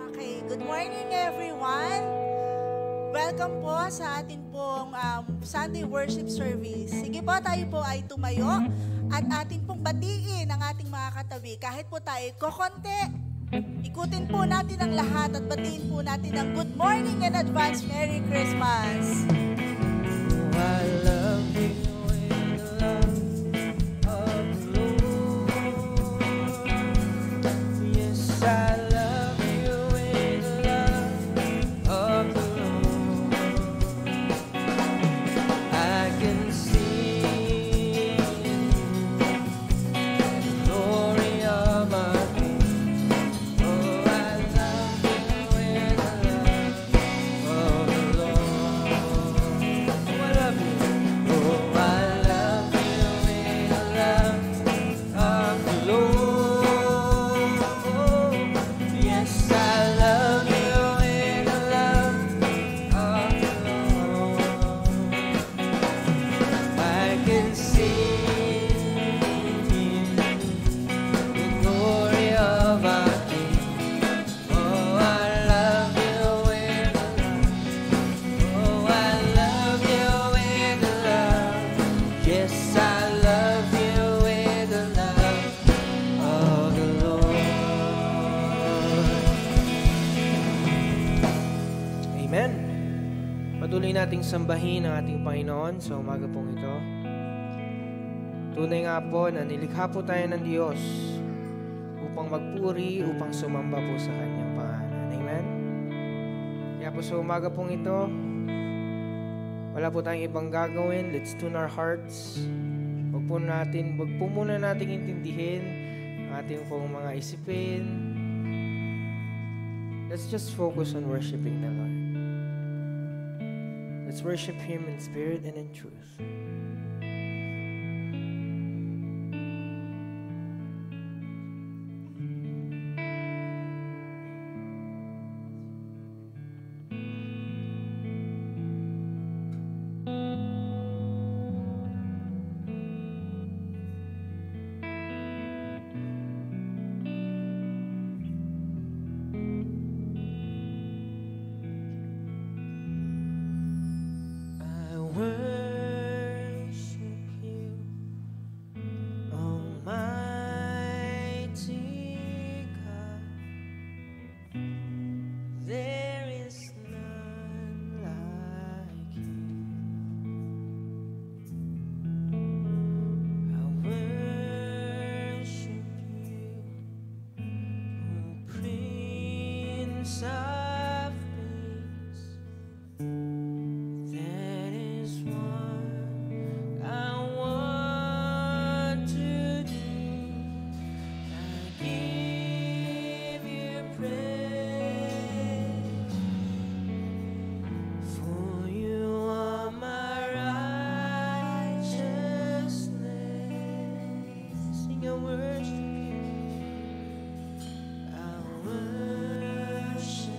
Okay, good morning everyone. Welcome po sa ating pong Sunday Worship Service. Sige po, tayo po ay tumayo at ating pong batiin ang ating mga katabi. Kahit po tayo kokonti, ikutin po natin ang lahat at batiin po natin ang good morning in advance. Merry Christmas! I love you with the love of the Lord. Yes, I love you with the love of the Lord. I can see the glory of my King. Oh, I love you with the love of the Lord. Oh, I love you. Oh, I love you with the love of the Lord. Yes, I love you with the love of the Lord. I can see the glory of our King. Oh, I love you with the love. Oh, I love you with the love. Yes, I love you with the love of the Lord. Amen. Patuloy nating sambahin ang ating Panginoon sa umaga pong ito. Tunay nga po na nilikha po tayo ng Diyos upang magpuri, upang sumamba po sa Kanyang pangalan. Amen. Kaya po sa umaga pong ito, wala po tayong ibang gagawin. Let's tune our hearts. Wag po muna nating intindihin ang ating pong mga isipin. Let's just focus on worshiping the Lord. Let's worship Him in spirit and in truth. I worship you, Almighty God. There is none like you. I worship you, O Prince of Peace. That is what I want to do. I give you praise, for you are my righteousness. Sing and worship you. I worship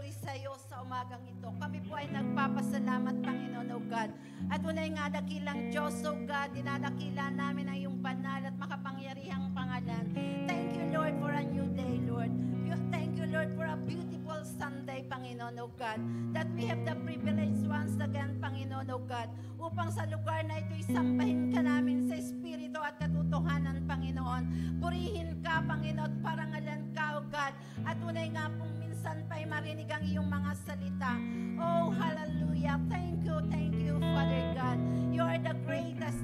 magpupuri sa iyo sa umagang ito. Kami po ay nagpapasalamat, Panginoon, O God. At unay nga dakilang Diyos, O God, dinadakila namin ang iyong banal at makapangyarihang pangalan. Thank you, Lord, for a new day, Lord. Thank you, Lord, for a beautiful Sunday, Panginoon, O God, that we have the privilege once again, Panginoon, O God, upang sa lugar na ito isambahin ka namin sa Espiritu at katotohanan, Panginoon. Purihin ka, Panginoon, parangalan ka, O God, at unay nga pong minsan pa'y marinig ang iyong mga salita. Oh, hallelujah. Thank you, Father God. You are the greatest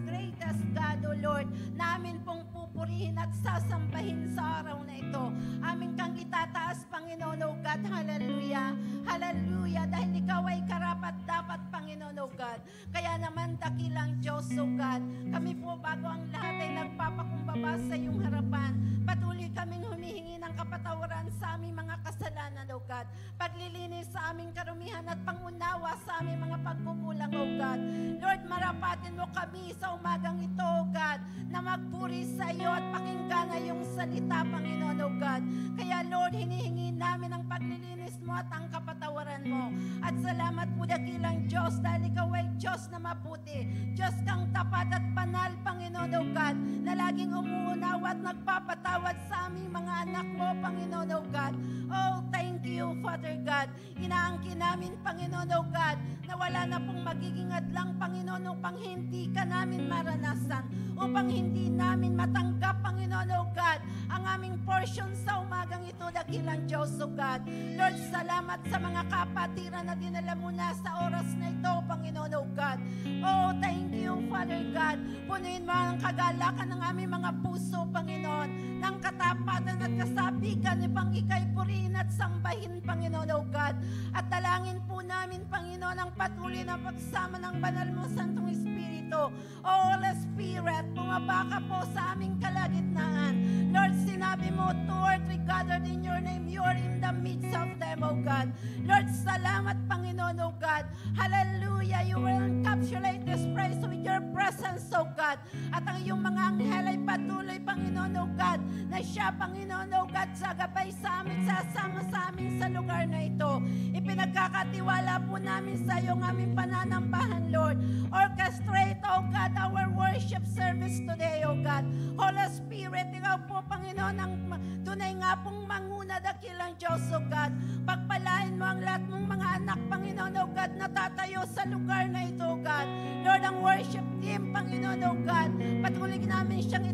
God, O Lord. Namin pong pupurihin at sasambahin sa araw na ito. Amin kang itataas, Panginoon, O God. Hallelujah. Hallelujah. Dahil ikaw ay karapat-dapat, Panginoon, O God. Kaya naman, dakilang Diyos, O God, kami po bago ang lahat ay nagpapakumbaba sa iyong harapan. Patuloy kaming humihingi ng kapatawaran sa aming mga kasalanan, O God. Paglilinis sa aming karumihan at pangunawa sa aming mga pagkukulang, O God. Lord, marapatin mo kami sa umagang ito, O God, na magpuri sa iyo at pakinggan ang iyong salita, Panginoon, O God. Kaya, Lord, hinihingi namin ang paglilinis mo at ang kapatawaran mo. At salamat po dakilang Diyos dahil ikaw ay Diyos na mabuti. Diyos kang tapat at banal, Panginoon, O God, na laging umuunawa at nagpapatawad sa aming mga anak mo, Panginoon, O God. Oh, thank you, Father God. Inaangkin namin, Panginoon, O God, na wala na pong magiging adlang, Panginoon, upang hindi ka namin maranasan, upang hindi namin matanggap, Panginoon, O God, ang aming portion sa umagang ito, dakilang Diyos, O God. Lord, salamat sa mga kapatiran na dinala mo na sa oras na ito, Panginoon, O God. Oh, thank you, Father God. Punuin mo ang kagalakan ng aming mga puso, Panginoon, ng katapatan at kasabikan upang ika'y purihin at sambahin, Panginoon, O God. At dalangin po namin, Panginoon, ang patuloy na pagsama ng banal mo Santong Espiritu. O Holy Spirit, bumaba ka po sa aming kalagitnaan. Lord, sinabi mo, 2 or 3 gathered in your name, you are in the midst of them, O God. Lord, salamat, Panginoon, O God. Hallelujah, you will encapsulate this praise with your presence, O God. At ang iyong mga anghel ay patuloy, Panginoon, O God, na siya, Panginoon, O God, sa gabay sa amin, sasama sa amin sa lugar na ito. Ipinagkakatiwala po namin sa iyo ang aming pananambahan, Lord. Orchestrate, O God, our worship service today, O God. Holy Spirit, ikaw po, Panginoon, ang tunay nga pong manguna, dakilang Diyos, O God. Pagpalain mo ang lahat mong mga anak, Panginoon, O God, na tatayo sa lugar na ito, O God. Lord, ang worship team, Panginoon, O God, patuloy namin silang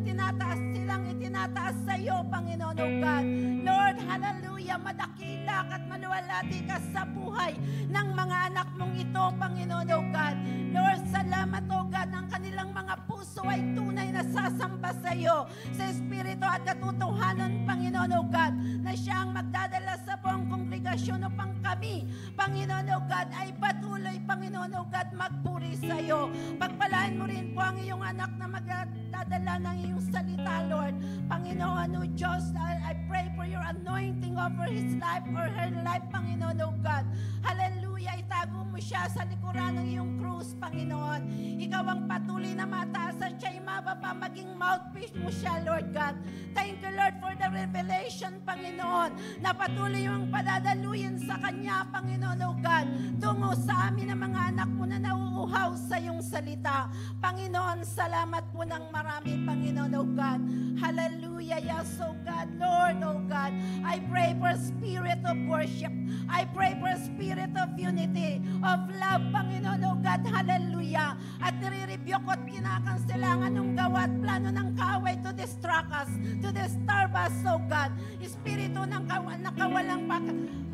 itinataas sa iyo, Panginoon, O God. Lord, hallelujah, madakilak at maluwalhati ka sa buhay ng mga anak mong ito, Panginoon, O God. Lord, salamat, O God, ang kanilang mga puso ay tunay na sasamba sa iyo, sa Espiritu at katotohanan, Panginoon, O God, na siya ang magdadala sa buong kongregasyon upang kami, Panginoon, O God, ay patuloy, Panginoon, O God, magpuri sa iyo. Pagpalain mo rin po ang iyong anak na magdadala ng iyong salita, Lord. Panginoon, O Diyos, I pray for your anointing over his life or her life, Panginoon, O God. Hallelujah, itago mo siya sa likuran ng iyong krus, Panginoon. Ikaw ang patuloy na mataas at siya'y mababa, maging mouthpiece mo siya, Lord God. Thank you, Lord, for the revelation, Panginoon, na patuloy yung padadaluyin sa Kanya, Panginoon, O God, tungo sa amin ang mga anak mo na nauuhaw sa iyong salita. Panginoon, salamat po ng marami, Panginoon, O God. Hallelujah, yes, O God. Lord, O God, I pray for a spirit of worship. I pray for a spirit of unity, of love, Panginoon, O God. Hallelujah. At nire-rebuke at kinakanselangan ng gawa at plano ng kaaway to distract us, to disturb us, O God. Espiritu ng nakawalang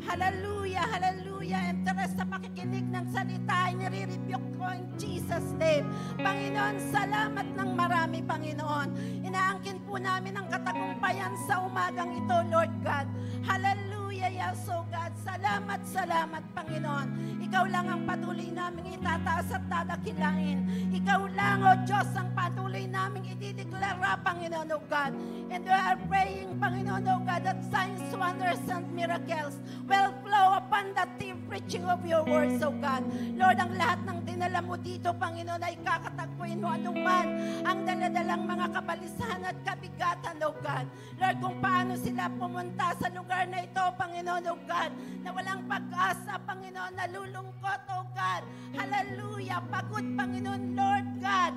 hallelujah, hallelujah. Interes sa pakikinig ng salita ay nire-rebuke ko in Jesus' name. Panginoon, salamat ng marami, Panginoon. Inaangkin po namin ang katagumpayan sa umagang ito, Lord God. Hallelujah, yes, O God. Salamat, salamat, Panginoon. Ikaw lang ang patuloy naming itataas at dadakilain. Ikaw lang, O Diyos, ang patuloy naming idideklara, Panginoon, O God. And we are praying, Panginoon, O God, that signs, wonders, and miracles will flow upon the team preaching preaching of your words, O God. Lord, ang lahat ng dinala mo dito, Panginoon, ay kakatagpuin mo anuman ang daladalang mga kabalisahan at kabigatan, O God. Lord, kung paano sila pumunta sa lugar na ito, Panginoon, O God, na walang pag-asa, Panginoon, nalulungkot, O God. Hallelujah. Pagod, Panginoon, Lord God.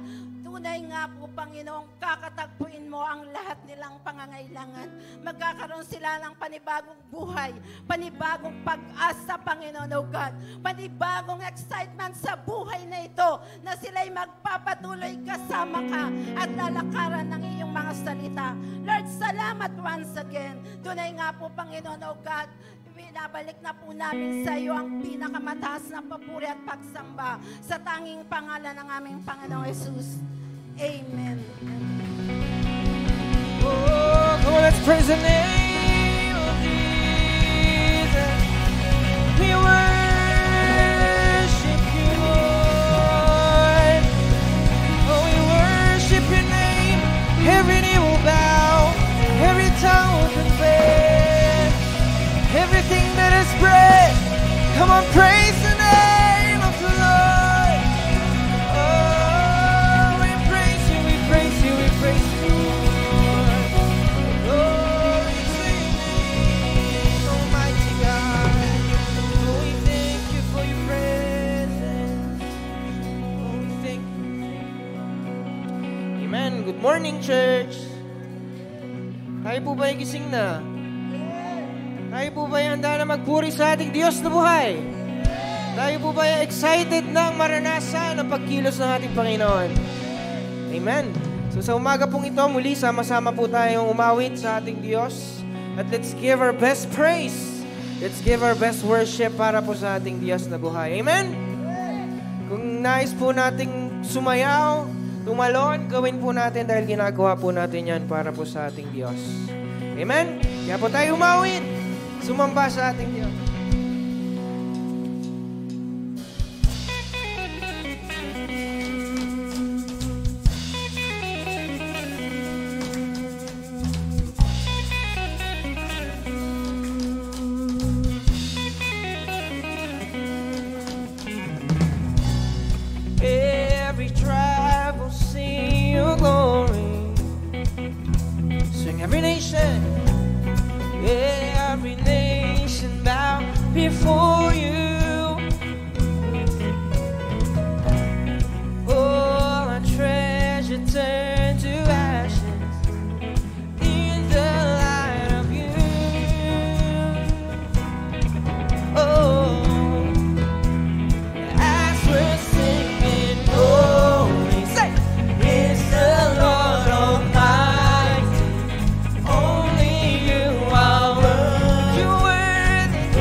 Tunay nga po, Panginoon, kakatagpuin mo ang lahat nilang pangangailangan. Magkakaroon sila ng panibagong buhay, panibagong pag-asa, Panginoon, O God. Panibagong excitement sa buhay na ito, na sila'y magpapatuloy kasama ka at lalakaran ng iyong mga salita. Lord, salamat once again. Tunay nga po, Panginoon, O God, binabalik na po namin sa iyo ang pinakamataas na papuri at pagsamba sa tanging pangalan ng aming Panginoong Jesus. Amen. Oh, come on, let's praise the name of Jesus. We worship you, Lord. Oh, we worship your name. Every knee will bow, every tongue will confess. Everything that is breath, come on, praise the name of the Lord. Oh, we praise you, we praise you, we praise you, Lord. Glory to your name, Almighty God. Oh, we thank you for your presence. Oh, we thank you. Amen. Good morning, church. Tayo po ba gising na? Tayo po ba handa na magpuri sa ating Diyos na buhay? Tayo po ba excited na maranasan ang pagkilos ng ating Panginoon? Amen. So sa umaga pong ito, muli sama-sama po tayong umawit sa ating Diyos. At let's give our best praise. Let's give our best worship para po sa ating Diyos na buhay. Amen? Kung nais po nating sumayaw, tumalon, gawin po natin dahil ginagawa po natin yan para po sa ating Diyos. Amen? Kaya po tayo umawit. Sumamba sa ating Diyos. Every tribe will sing your glory. Sing every nation. Every nation bow before you. All our treasure turn to ashes in the light of you. Oh, as we're singing, holy, say, is the Lord Almighty. Only you are worthy. You're worthy.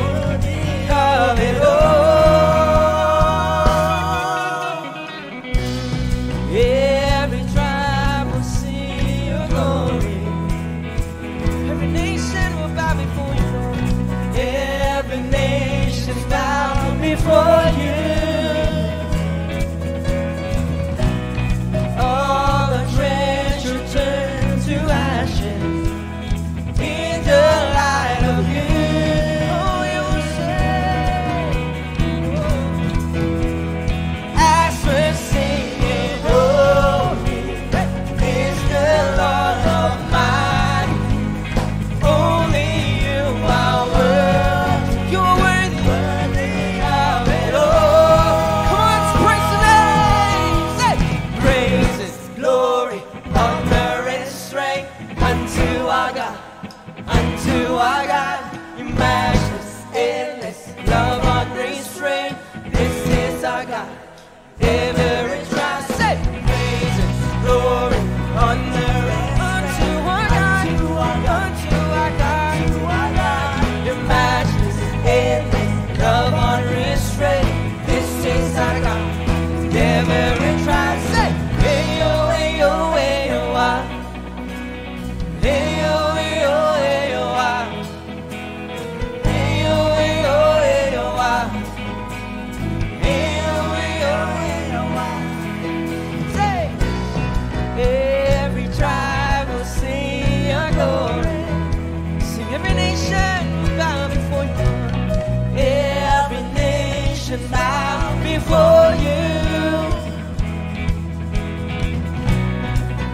and bow before you.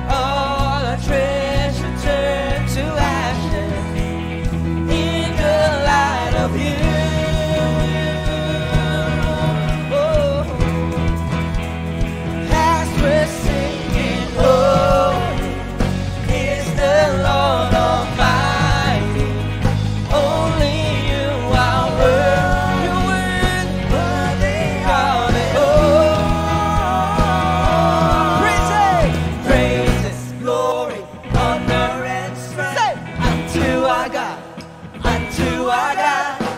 All our treasure turn to ashes in the light of you. Oh, as we're singing, oh, is the Lord Almighty. Only you are worthy, worthy of it all. Praises, glory, honor, and strength unto our God,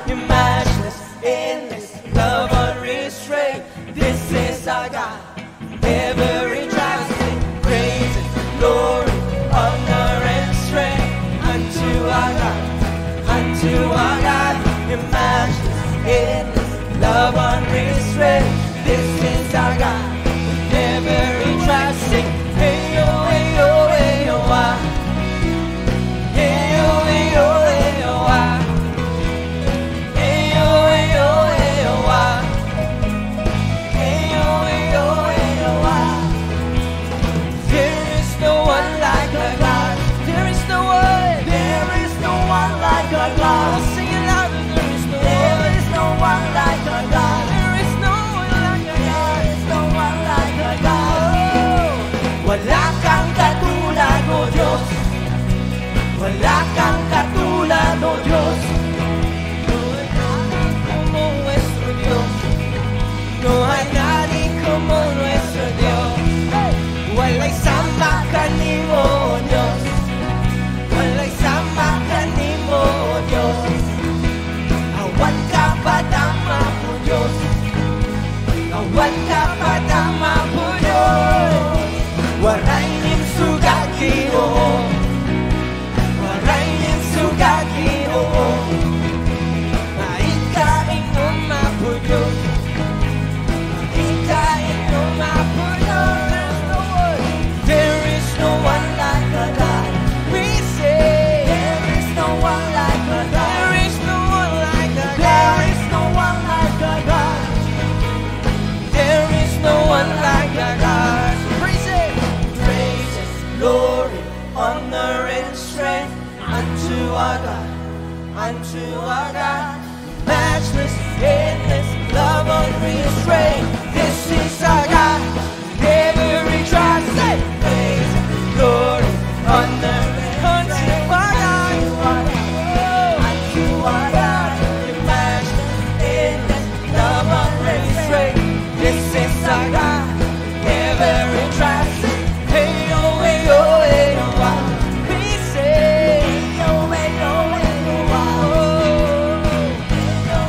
your matchless, endless, love unrestrained. This is our God, every tribe sing. Praises, glory, honor, and strength unto our God, your matchless, endless, love unrestrained. This is our God, every tribe sing. Hey yo, hey yo, hey yo, ah. Hey yo, hey yo, hey yo, ah. Hey yo, hey yo, hey yo, ah. Hey yo, hey yo, hey yo, ah. There is no one like our God. There is no one. There is no one like our God. Sing it loud. There is no one like our God. There is no one like our God. There is no one like our God. Wala kang katulad, O Diyos. Wala kang katulad, O Diyos. Como nuestro Dios. No hay nadie como nuestro Dios. Wala'y sama kanimo, O Diyos. Wala'y sama kanimo, O Diyos. Awan ka padama po Diyos. Awan ka padama po Diyos. Waray nim sugaki, oo. Waray nim sugaki, oo. Maikain mo po Diyos. Maikain mo po Diyos. There is no one like our God. We say there is no one like our God. There is no one like our God. There is no one like our God. There is no one like our God. Praise it. Praises, glory, honor, and strength unto our God. Unto our God. Matchless, endless, love unrestrained. This is our God. Every tribe say praise, glory, honor, unto our God. Unto our God. Your matchless, endless, love unrestrained. This is our God. Every tribe say hey yo, hey yo, hey yo, ah. We say hey yo, hey yo, hey yo, ah.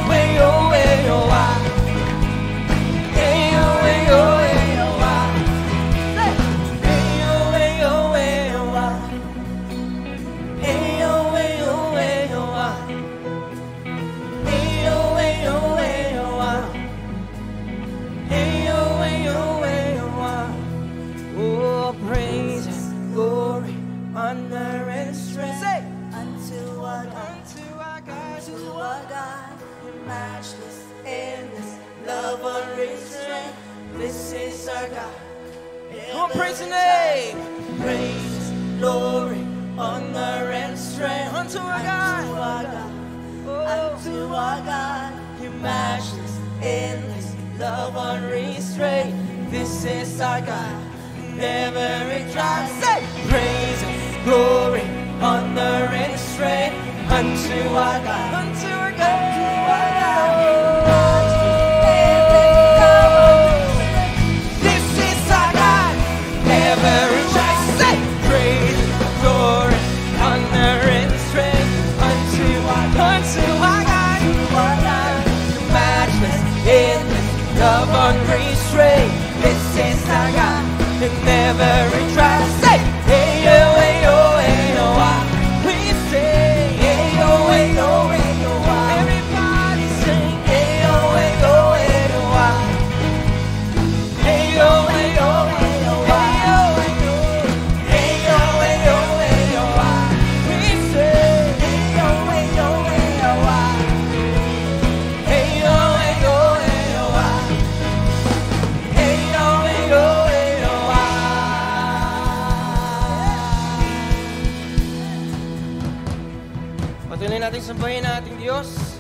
Hey yo, hey yo, ah. Hey yo, hey yo, hey yo, ah. Hey yo, hey yo, hey yo, ah. Hey yo, hey yo, hey yo, ah. Hey yo, hey yo, hey yo, ah. Hey yo, hey yo, hey yo, ah. Oh, praise, glory, honor, and strength. Say unto our God, unto our God, your matchless, endless, love unrestrained. This is our God. Come on, praise the name. Praise, glory, honor, and strength unto our God. Unto our God, your matchless, endless, love unrestrained. This is our God. Never try. Say praise, glory, honor, and strength unto our God. Unto our God. This is our God. Never try. Say praise, glory, honor, and strength unto our God. Matchless, endless, love unrestrained. This is our God. Never try. Say hey yo, hey yo, hey yo, ah. We say hey yo, hey yo, hey yo, ah. Everybody sing hey yo, hey yo, hey yo, ah. Hey yo, hey yo, hey yo, ah. Hey yo, hey yo, hey yo, ah. We say hey yo, hey yo, hey yo, ah. Hey yo, hey yo, hey yo, Sasambahin natin Diyos.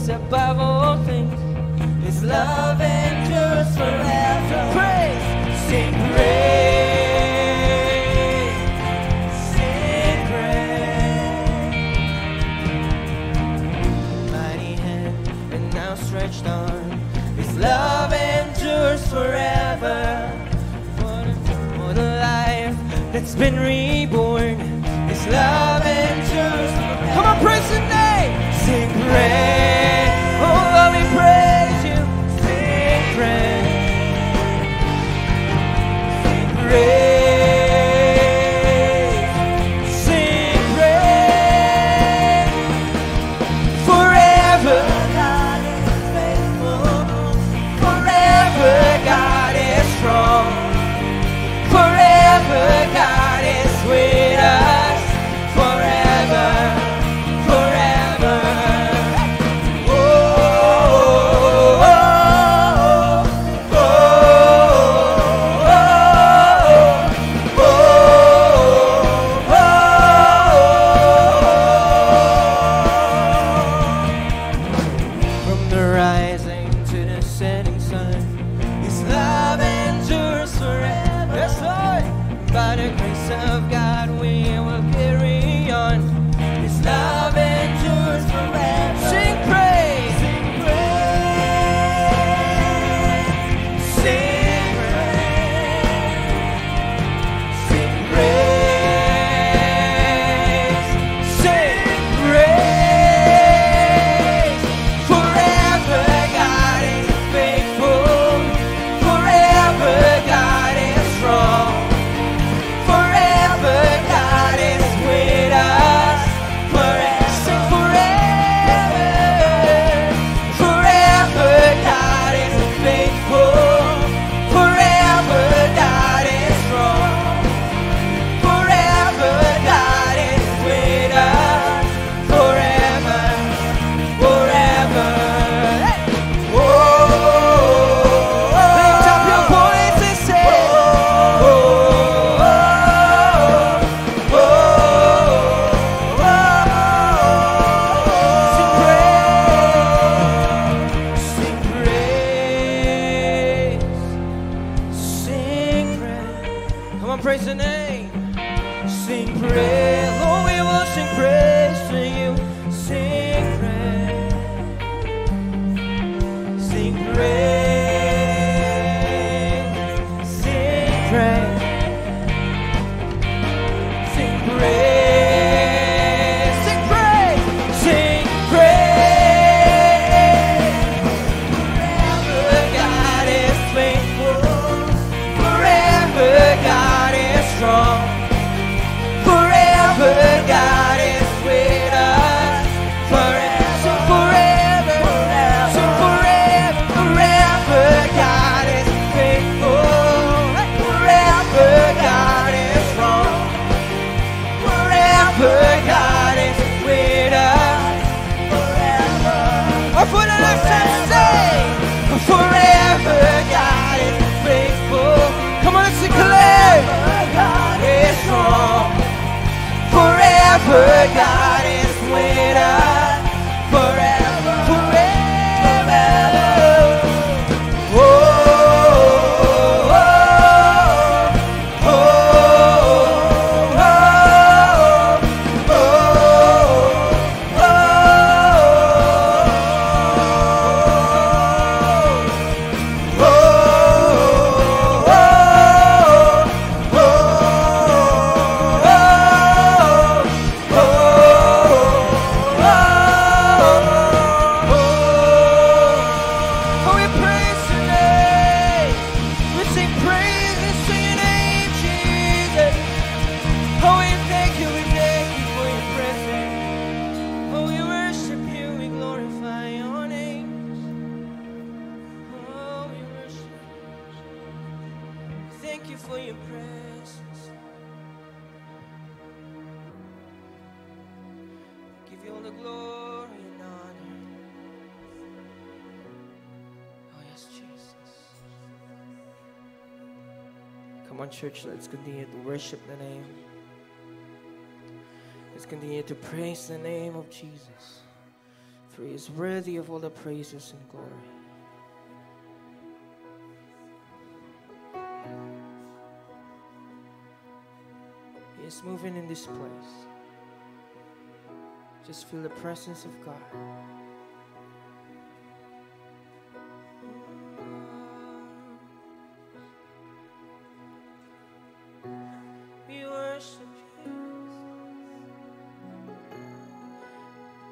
Above all things, His love endures forever. Praise, sing praise, sing praise. Mighty hand and outstretched arm, His love endures forever. For the life that's been reborn, His love endures forever. Come on, praise His name, sing praise. Oh, Lord, we praise you. Sing praise. Sing praise. Sing praise. Forever God is faithful. Forever God is strong. Forever God is with us. Forever. Forever. Praise the name. Sing praise. Lord, we will sing praise to you. Sing praise. Sing praise. Sing praise. Sing praise. Sing praise. Sing praise. Forever God is faithful. Forever God is strong. Forever God is with us. Forever, sing forever, sing forever, forever God is faithful. Forever God is strong. Forever God is with us. Forever. Or for the next time say, forever God is faithful. Come on, let's declare. God is strong. Forever God is with us. Forever, forever. Oh, oh, oh, oh, oh, oh, oh, oh. the glory and honor. Oh, yes, Jesus. Come on, church, let's continue to worship the name. Let's continue to praise the name of Jesus. For He is worthy of all the praises and glory. He is moving in this place. Just feel the presence of God. We worship you.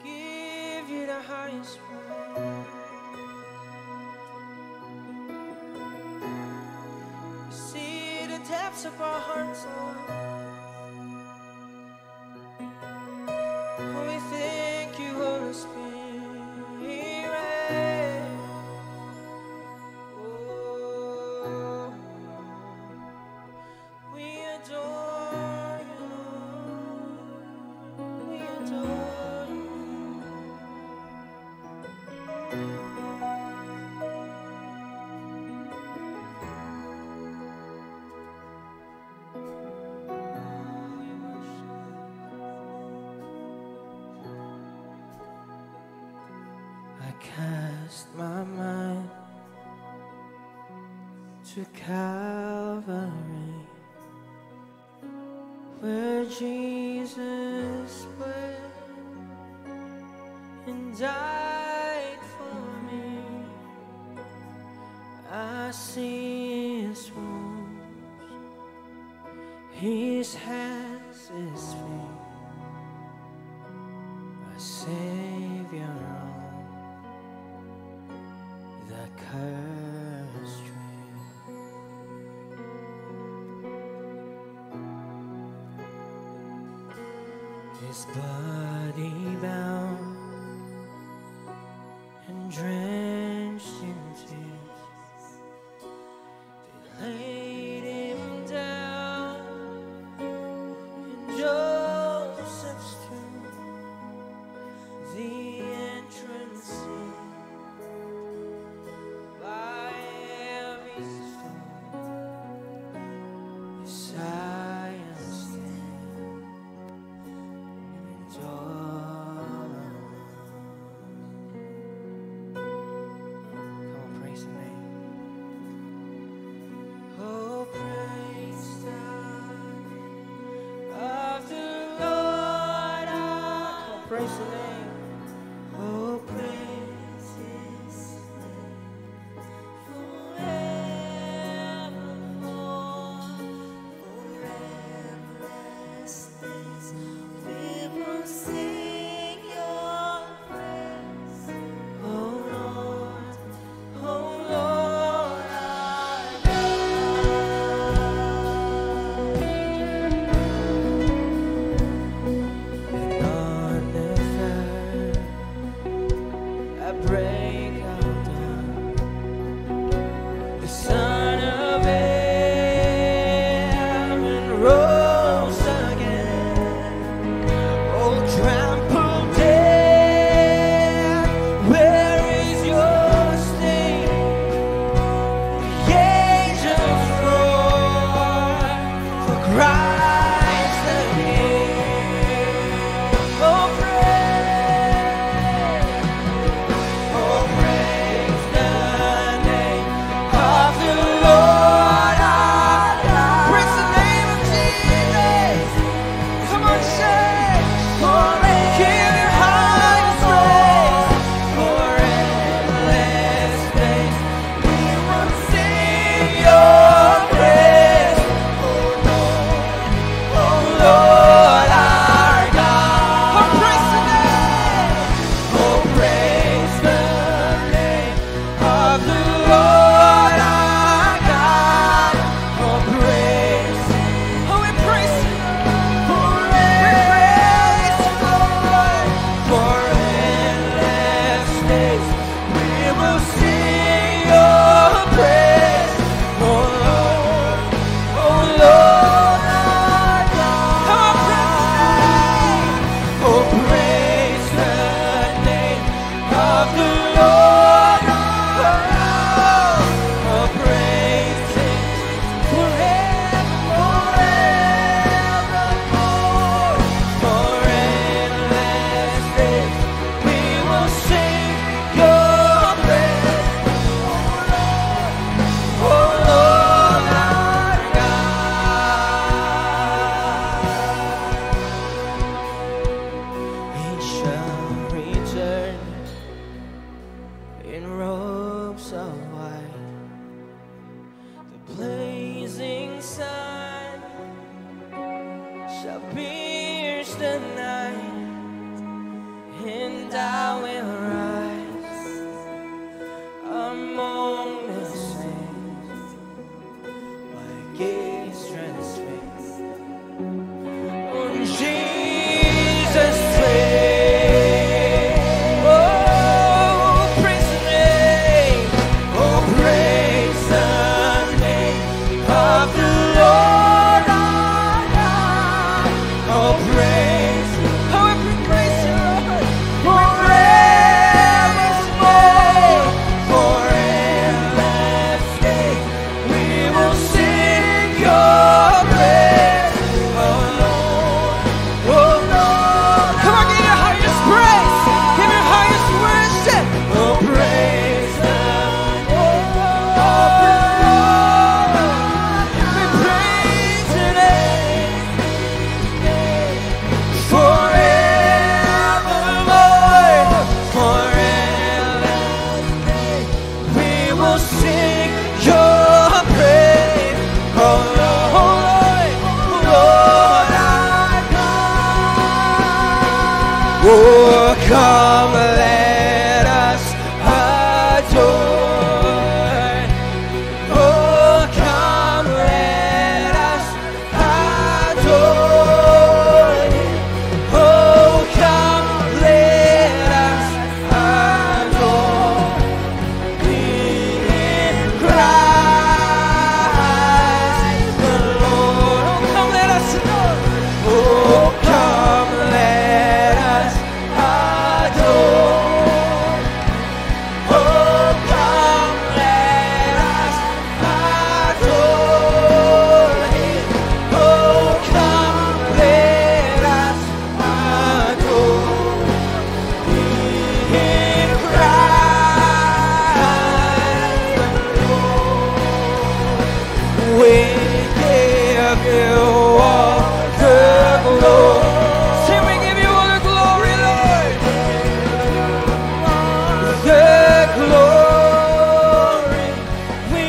Give you the highest praise. You see the depths of our hearts, Lord. We thank you, Holy Spirit. Oh, we adore you, Lord. We adore you. I cast my mind to Calvary, where Jesus bled and died for me. I see His wounds, His hands, His feet, my Savior on the cursed tree. His body bound and drenched in tears, they laid Him down in Joseph's tomb, the entrance seat by every stone. Messiah stand and all. Come on, praise the name. Oh, praise the name of the Lord. Come on, praise the name. Oh, praise His name forevermore, foreverless days. We will sing Your praise, oh Lord, our God. And on the shall pierce the night, and I will rise among the saints. My gaze transfixed on Jesus' face. Oh, praise the name. Oh, praise the name of the Lord our God. Oh, praise. Oh, we praise you, Lord. Forevermore, forever, we will sing your praise. Oh, Lord. Oh, Lord. Come on, give your highest praise. Give your highest worship. Oh, praise the name of the Lord. We praise your name. Forevermore, forever, we will sing your praise. Oh Lord, Lord our God. Oh, come, let us adore. Oh, come, let us adore Him. Oh, come, let us adore in Christ the Lord. Oh, come, let us adore. Oh, come, let us adore. Oh, come, let us adore Him. Oh, come, let us adore in Christ the Lord. We give you all the glory. Say, we give you all the glory, Lord. The glory. We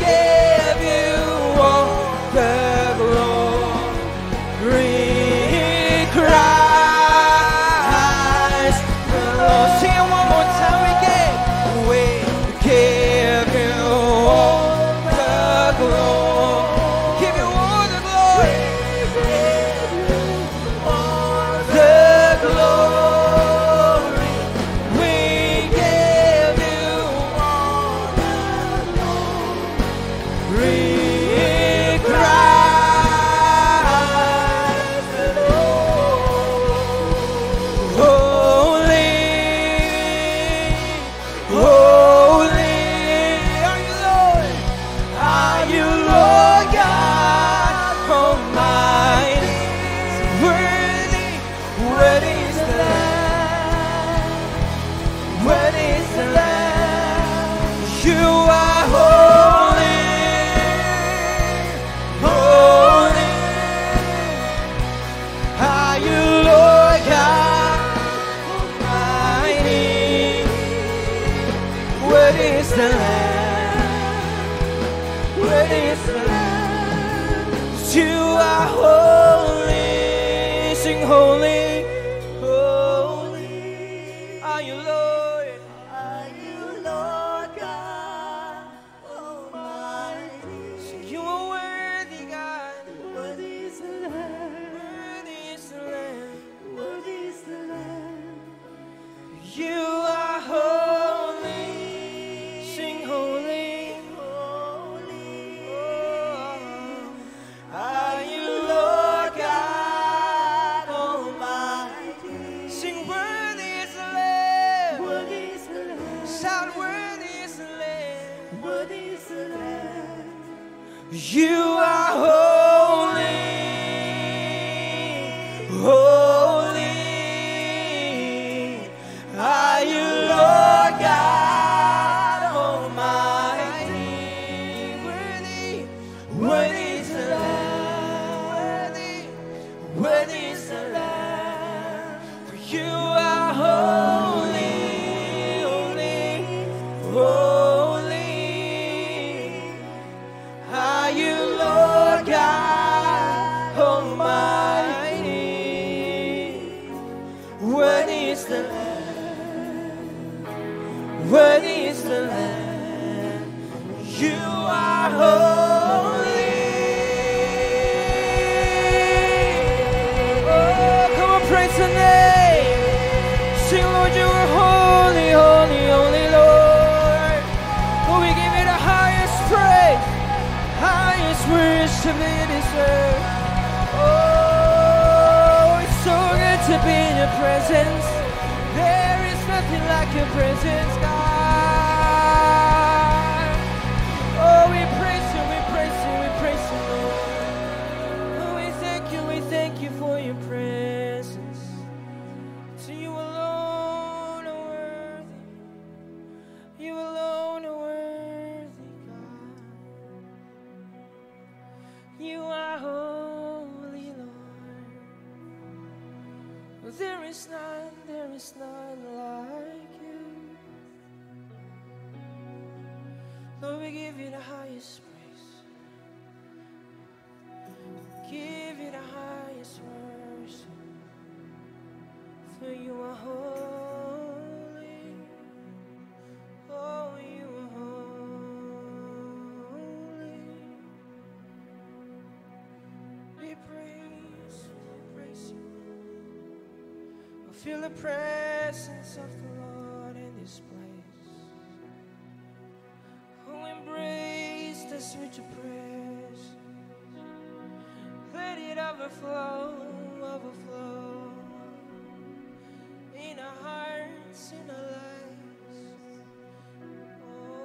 give you all the glory. Christ the Lord. Sing it one more time. We give you all the glory. Give you all the glory. The glory. We give you all the glory. Christ the Lord. Holy, holy are you, Lord. Are you, Lord God Almighty? Worthy, worthy is the Lamb. Worthy is the Lamb. You are holy, holy. Are you, Lord God Almighty? Worthy is the Lamb. Worthy is the Lamb. You are holy. Sing holy, holy. Are you, Lord? Are you Lord God Almighty? You are worthy, God. Worthy is the Lamb. Worthy is the Lamb. Worthy is the Lamb. You are holy. Sing holy. Holy. Oh, are you, Lord God Almighty? Sing worthy is the Lamb. Worthy is the Lamb. Shout worthy is the Lamb. Worthy is the Lamb. You are holy, holy. Are you, Lord God Almighty? Worthy, worthy is the Lamb. Worthy, worthy is the Lamb. For you are holy, holy, holy. Are you, Lord God Almighty? praise the name. Sing, Lord, you are holy, holy, holy, Lord. Oh, we give you the highest praise, highest worship that you deserve. Oh, it's so good to be in your presence. There is nothing like your presence, God. Oh, we praise you, we praise you, we praise you, Lord. Oh, we thank you for your presence. To you alone are worthy. You alone are worthy, God. You are holy, Lord. There is none like you. Lord, we give you the highest praise. Give you the highest worship. For you are holy. Oh, you are holy. We praise you. I feel the presence of the Lord in this place. Oh, embrace us with your praise. Let it overflow, overflow in our hearts, in our lives. Oh,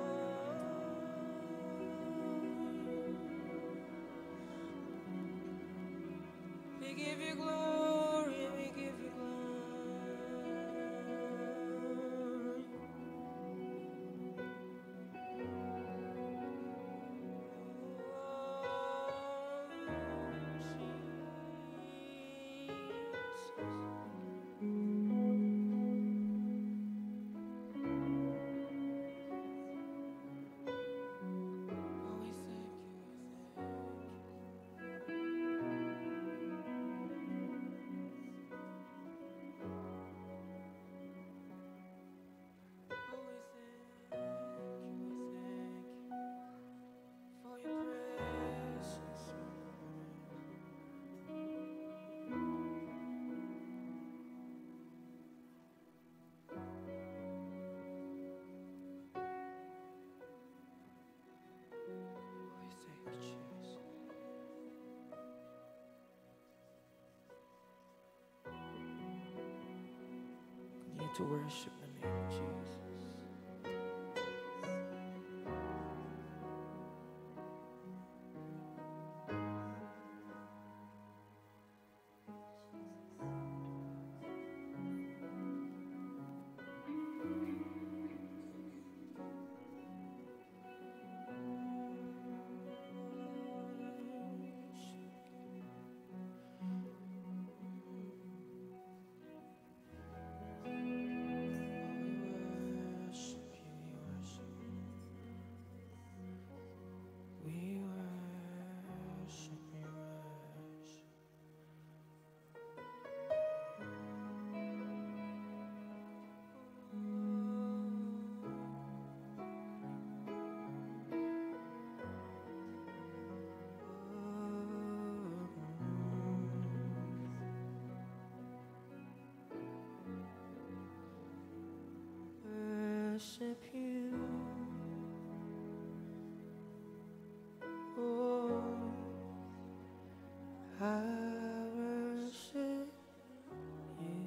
we give you glory, we give you glory. To worship the name of Jesus. Worship you, oh, I worship you.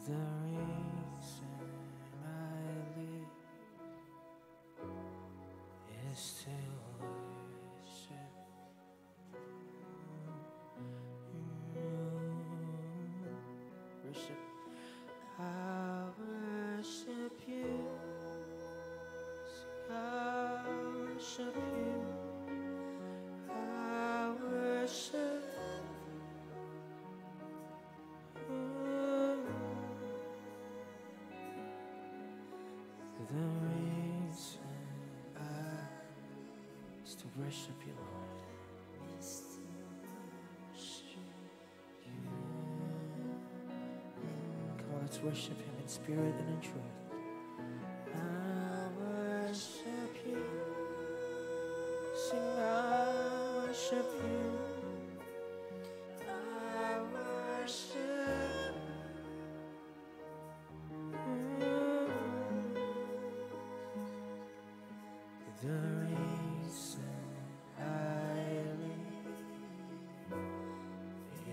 The reason I live is to worship. Worship. I worship you. I worship you. I worship. The reason is to worship you, Lord. Is to worship you. Come on, let's worship Him in spirit and in truth. I worship you. Sing The reason I live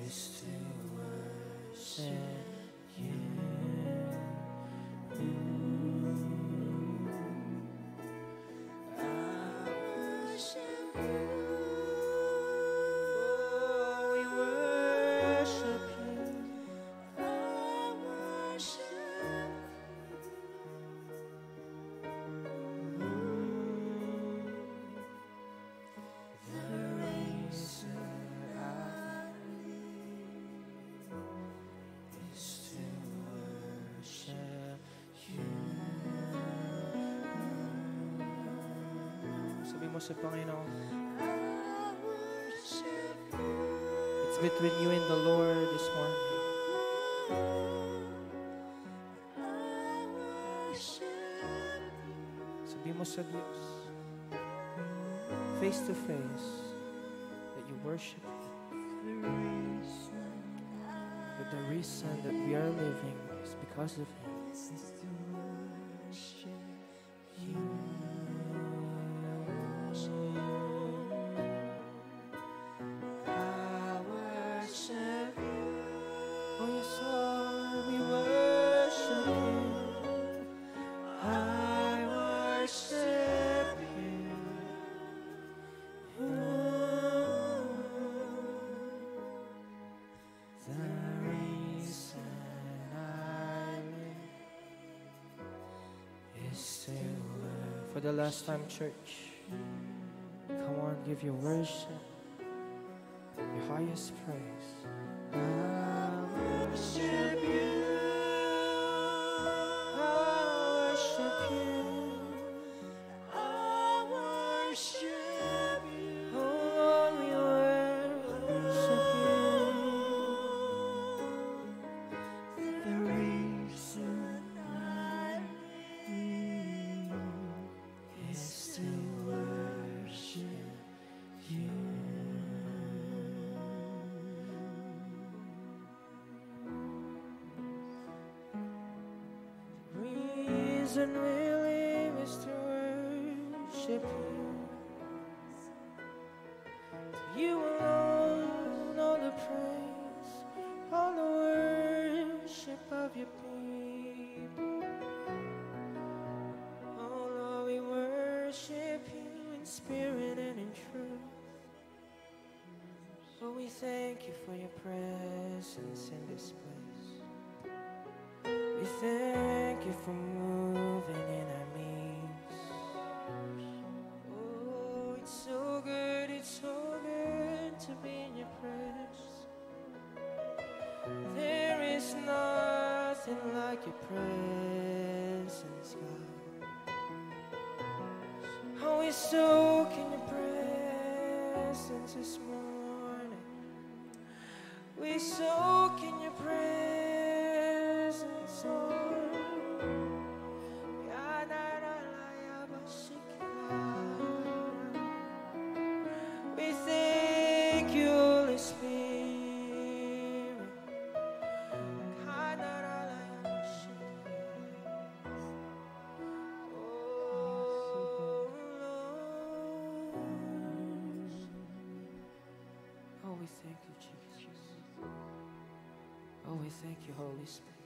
is to worship you. I worship you. Oh, we worship you. I worship the reason I live is to worship you. Sabi mo sa Panginoon, I worship you. it's between you and the Lord this morning. I worship you. Sabi mo sa Diyos, face to face, that you worship Him. But the reason that we are living is because of Him. I worship you. Oh, yes, Lord, we worship you. I worship you. The reason I live is to live. For the last time, church, come on, give your worship, your highest praise. I worship you. I worship you. I worship you. Oh Lord, we worship you. The reason I live Is to worship you. The reason we live is to worship you. To you alone, all the praise, all the worship of your people. Oh Lord, we worship you in spirit and in truth. Oh, we thank you for your presence in this place. We thank you for moving in our midst. Oh, it's so good to be in your presence. There is nothing like your presence, God. Oh, we soak in your presence this morning. We soak in your presence, Lord. We thank you, Holy Spirit. Oh, we thank you, Jesus. Oh, we thank you, Holy Spirit.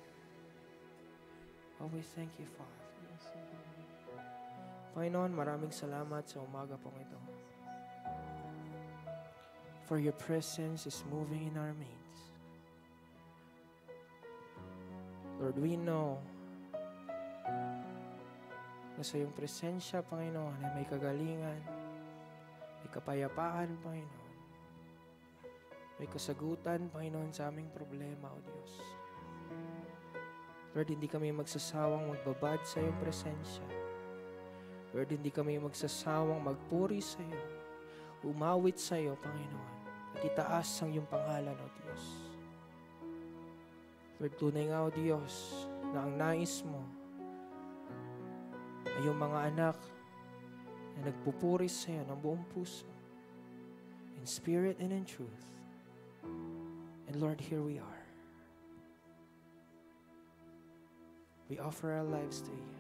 Oh, we thank you, Father. Panginoon, maraming salamat sa umaga pong ito. For your presence is moving in our midst. Lord, we know na sa iyong presensya, Panginoon, ay may kagalingan, may kapayapaan, Panginoon. May kasagutan, Panginoon, sa aming problema, O Diyos. Lord, hindi kami magsasawang magbabad sa iyong presensya. Lord, hindi kami magsasawang magpuri sa iyo, umawit sa iyo, Panginoon, at itaas ang iyong pangalan, O Diyos. Lord, tunay nga, O Diyos, na ang nais mo ay yung mga anak na nagpupuri sa iyo ng buong puso, in spirit and in truth. And Lord, here we are. We offer our lives to you.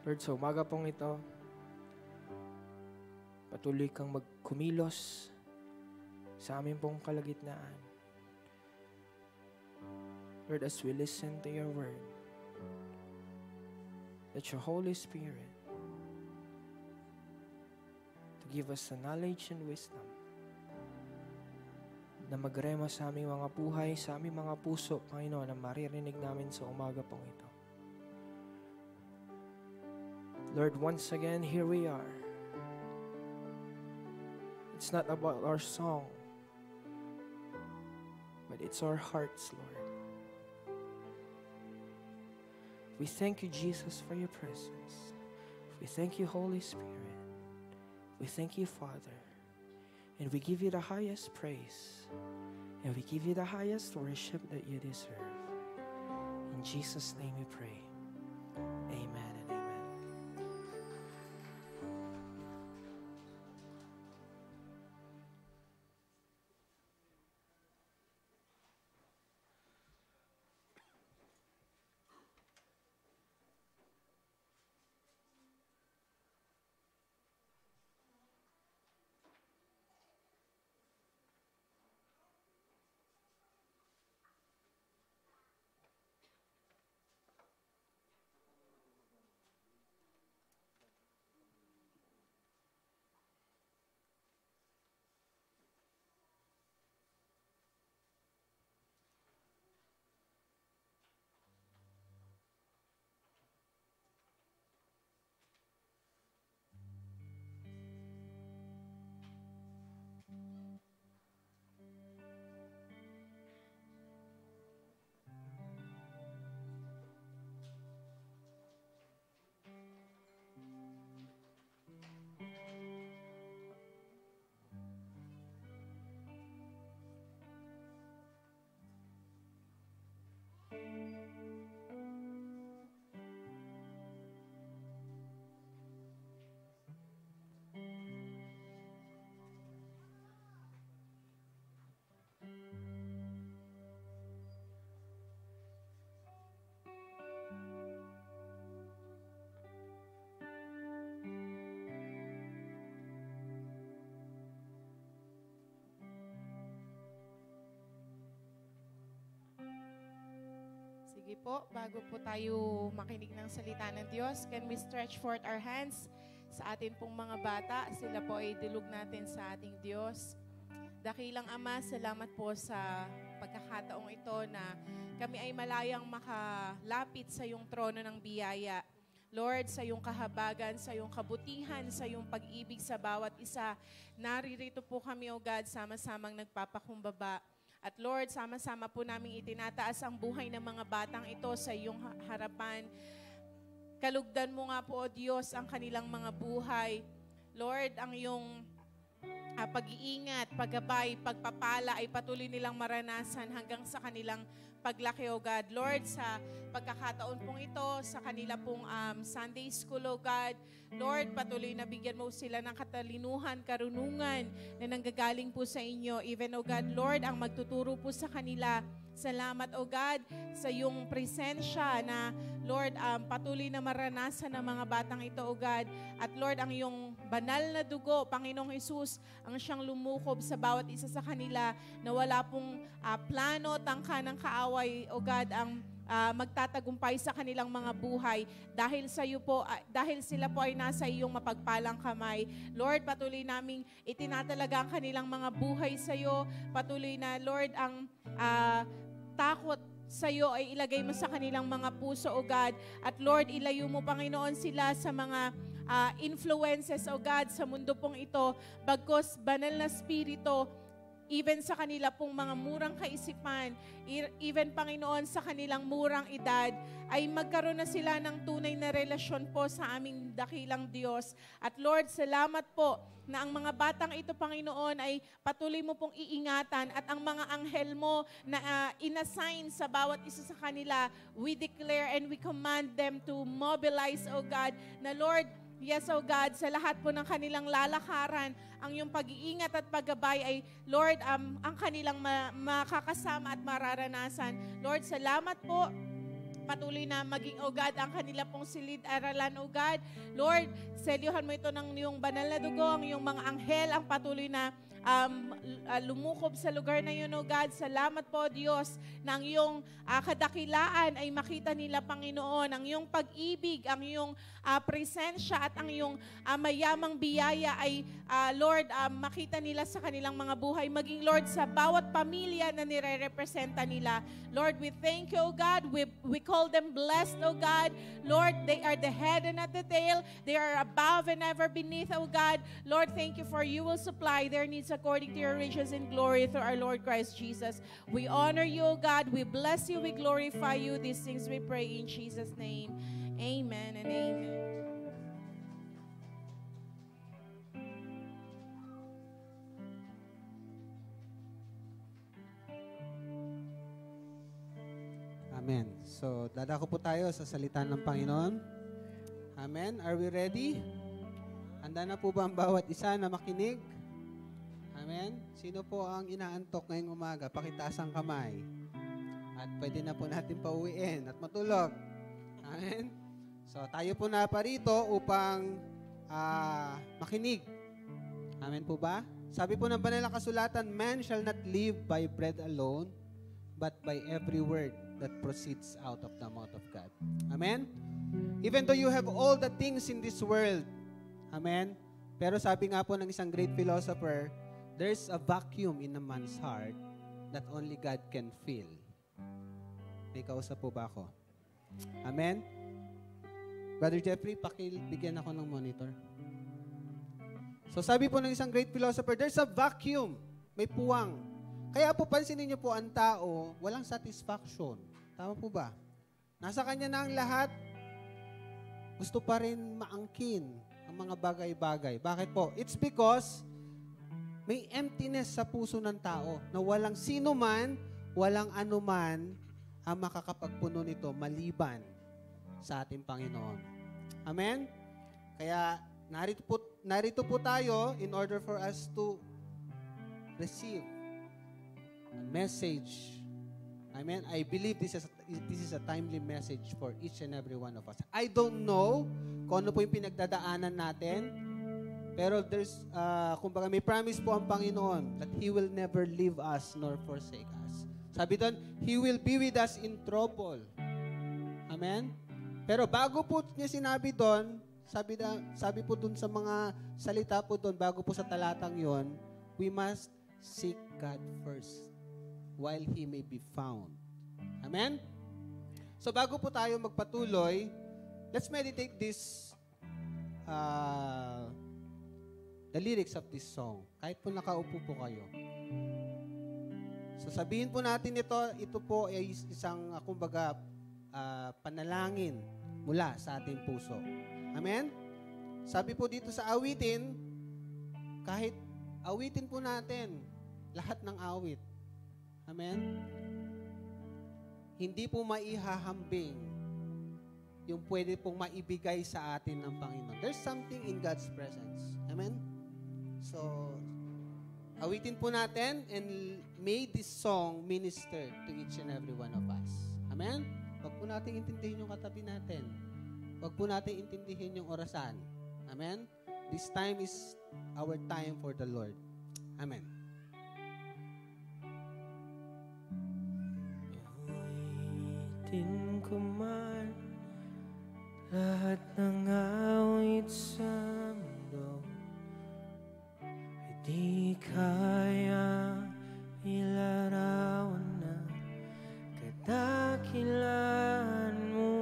Lord, sa umaga pong ito, patuloy kang magkumilos sa aming pong kalagitnaan. Lord, as we listen to your word, let your Holy Spirit to give us the knowledge and wisdom na magrema sa aming mga buhay, sa aming mga puso, Panginoon, na maririnig namin sa umaga pong ito. Lord, once again, here we are. It's not about our song, but it's our hearts, Lord. We thank you, Jesus, for your presence. We thank you, Holy Spirit. We thank you, Father. And we give you the highest praise. And we give you the highest worship that you deserve. In Jesus' name we pray. Amen and amen. Sige po, bago po tayo makinig ng salita ng Diyos, can we stretch forth our hands sa atin pong mga bata? Sila po ay dilog natin sa ating Diyos. Dakilang Ama, salamat po sa pagkakataong ito na kami ay malayang makalapit sa iyong trono ng biyaya. Lord, sa iyong kahabagan, sa iyong kabutihan, sa iyong pag-ibig sa bawat isa, naririto po kami, O God, sama-samang nagpapakumbaba. At Lord, sama-sama po namin itinataas ang buhay ng mga batang ito sa iyong harapan. Kalugdan mo nga po, O Diyos, ang kanilang mga buhay. Lord, ang iyong pag-iingat, paggabay, pagpapala ay patuloy nilang maranasan hanggang sa kanilang paglaki, O God. Lord, sa pagkakataon pong ito, sa kanila pong Sunday School, O God, Lord, patuloy na bigyan mo sila ng katalinuhan, karunungan na nanggagaling po sa inyo. Even, O God, Lord, ang magtuturo po sa kanila. Salamat, O God, sa iyong presensya na, Lord, patuloy na maranasan ng mga batang ito, O God. At Lord, ang iyong banal na dugo, Panginoong Hesus, ang siyang lumukob sa bawat isa sa kanila na wala pong plano, tangka ng kaaway, O God, ang magtatagumpay sa kanilang mga buhay dahil sa iyo po, dahil sila po ay nasa iyong mapagpalang kamay. Lord, patuloy naming itinatalaga ang kanilang mga buhay sa iyo. Patuloy na, Lord, ang takot sa iyo ay ilagay mo sa kanilang mga puso, O God. At Lord, ilayo mo, Panginoon, sila sa mga influences, O God, sa mundo pong ito. Bagkos banal na spirito, even sa kanila pong mga murang kaisipan, even, Panginoon, sa kanilang murang edad, ay magkaroon na sila ng tunay na relasyon po sa aming dakilang Diyos. At Lord, salamat po na ang mga batang ito, Panginoon, ay patuloy mo pong iingatan at ang mga anghel mo na inassign sa bawat isa sa kanila, we declare and we command them to mobilize, O God, na Lord, yes, O God, sa lahat po ng kanilang lalakaran, ang iyong pag-iingat at paggabay ay, Lord, ang kanilang makakasama at mararanasan. Lord, salamat po, patuloy na maging, O God, ang kanila pong silid-aralan, O God. Lord, selyuhan mo ito ng iyong banal na dugo, ang iyong mga anghel, ang patuloy na lumukob sa lugar na yun, O God. Salamat po, Diyos, na ang iyong kadakilaan ay makita nila, Panginoon. Ang iyong pag-ibig, ang iyong presensya at ang iyong mayamang biyaya ay, Lord, makita nila sa kanilang mga buhay. Maging, Lord, sa bawat pamilya na nire-representa nila. Lord, we thank you, O God. We call them blessed, O God. Lord, they are the head and not the tail. They are above and never beneath, O God. Lord, thank you for you will supply their needs according to your riches in glory through our Lord Christ Jesus. We honor you, O God. We bless you. We glorify you. These things we pray in Jesus' name. Amen and amen. Amen. So, dadako po tayo sa salita ng Panginoon. Amen. Are we ready? Handa na po ba ang bawat isa na makinig? Amen. Sino po ang inaantok ngayong umaga? Pakitaas ang kamay. At pwede na po natin pauwiin at matulog. Amen. So, tayo po na parito upang makinig. Amen po ba? Sabi po ng banal na kasulatan, man shall not live by bread alone, but by every word that proceeds out of the mouth of God. Amen? Even though you have all the things in this world, amen? Pero sabi nga po ng isang great philosopher, there's a vacuum in a man's heart that only God can fill. May kausap po ba ako? Amen? Brother Jeffrey, pakibigyan ako ng monitor. So sabi po ng isang great philosopher, there's a vacuum. May puwang. Kaya po pansinin niyo po ang tao, walang satisfaction. Tama po ba? Nasa kanya na ang lahat, gusto pa rin maangkin ang mga bagay-bagay. Bakit po? It's because may emptiness sa puso ng tao na walang sino man, walang anuman ang makakapagpuno nito maliban sa ating Panginoon. Amen? Kaya narito po tayo in order for us to receive a message. Amen? I believe this is a timely message for each and every one of us. I don't know kung ano po yung pinagdadaanan natin, pero there's, kumbaga may promise po ang Panginoon that He will never leave us nor forsake us. Sabi doon, He will be with us in trouble. Amen? Pero bago po niya sinabi doon, sabi po doon sa mga salita po doon, bago po sa talatang yon, we must seek God first while He may be found. Amen? So bago po tayo magpatuloy, let's meditate this the lyrics of this song. Kahit po nakaupo po kayo. So sabihin po natin ito po ay isang kumbaga panalangin mula sa ating puso. Amen? Sabi po dito sa awitin, kahit awitin po natin lahat ng awit. Amen? Hindi po maihahambing yung pwede pong maibigay sa atin ng Panginoon. There's something in God's presence. Amen? So, awitin po natin and may this song minister to each and every one of us. Amen? Huwag po natin intindihin yung katabi natin. Huwag po natin intindihin yung orasan. Amen? This time is our time for the Lord. Amen. Awitin ko man lahat ng awit sa mundo, ay di kaya ilarawan na kadakilaan mo.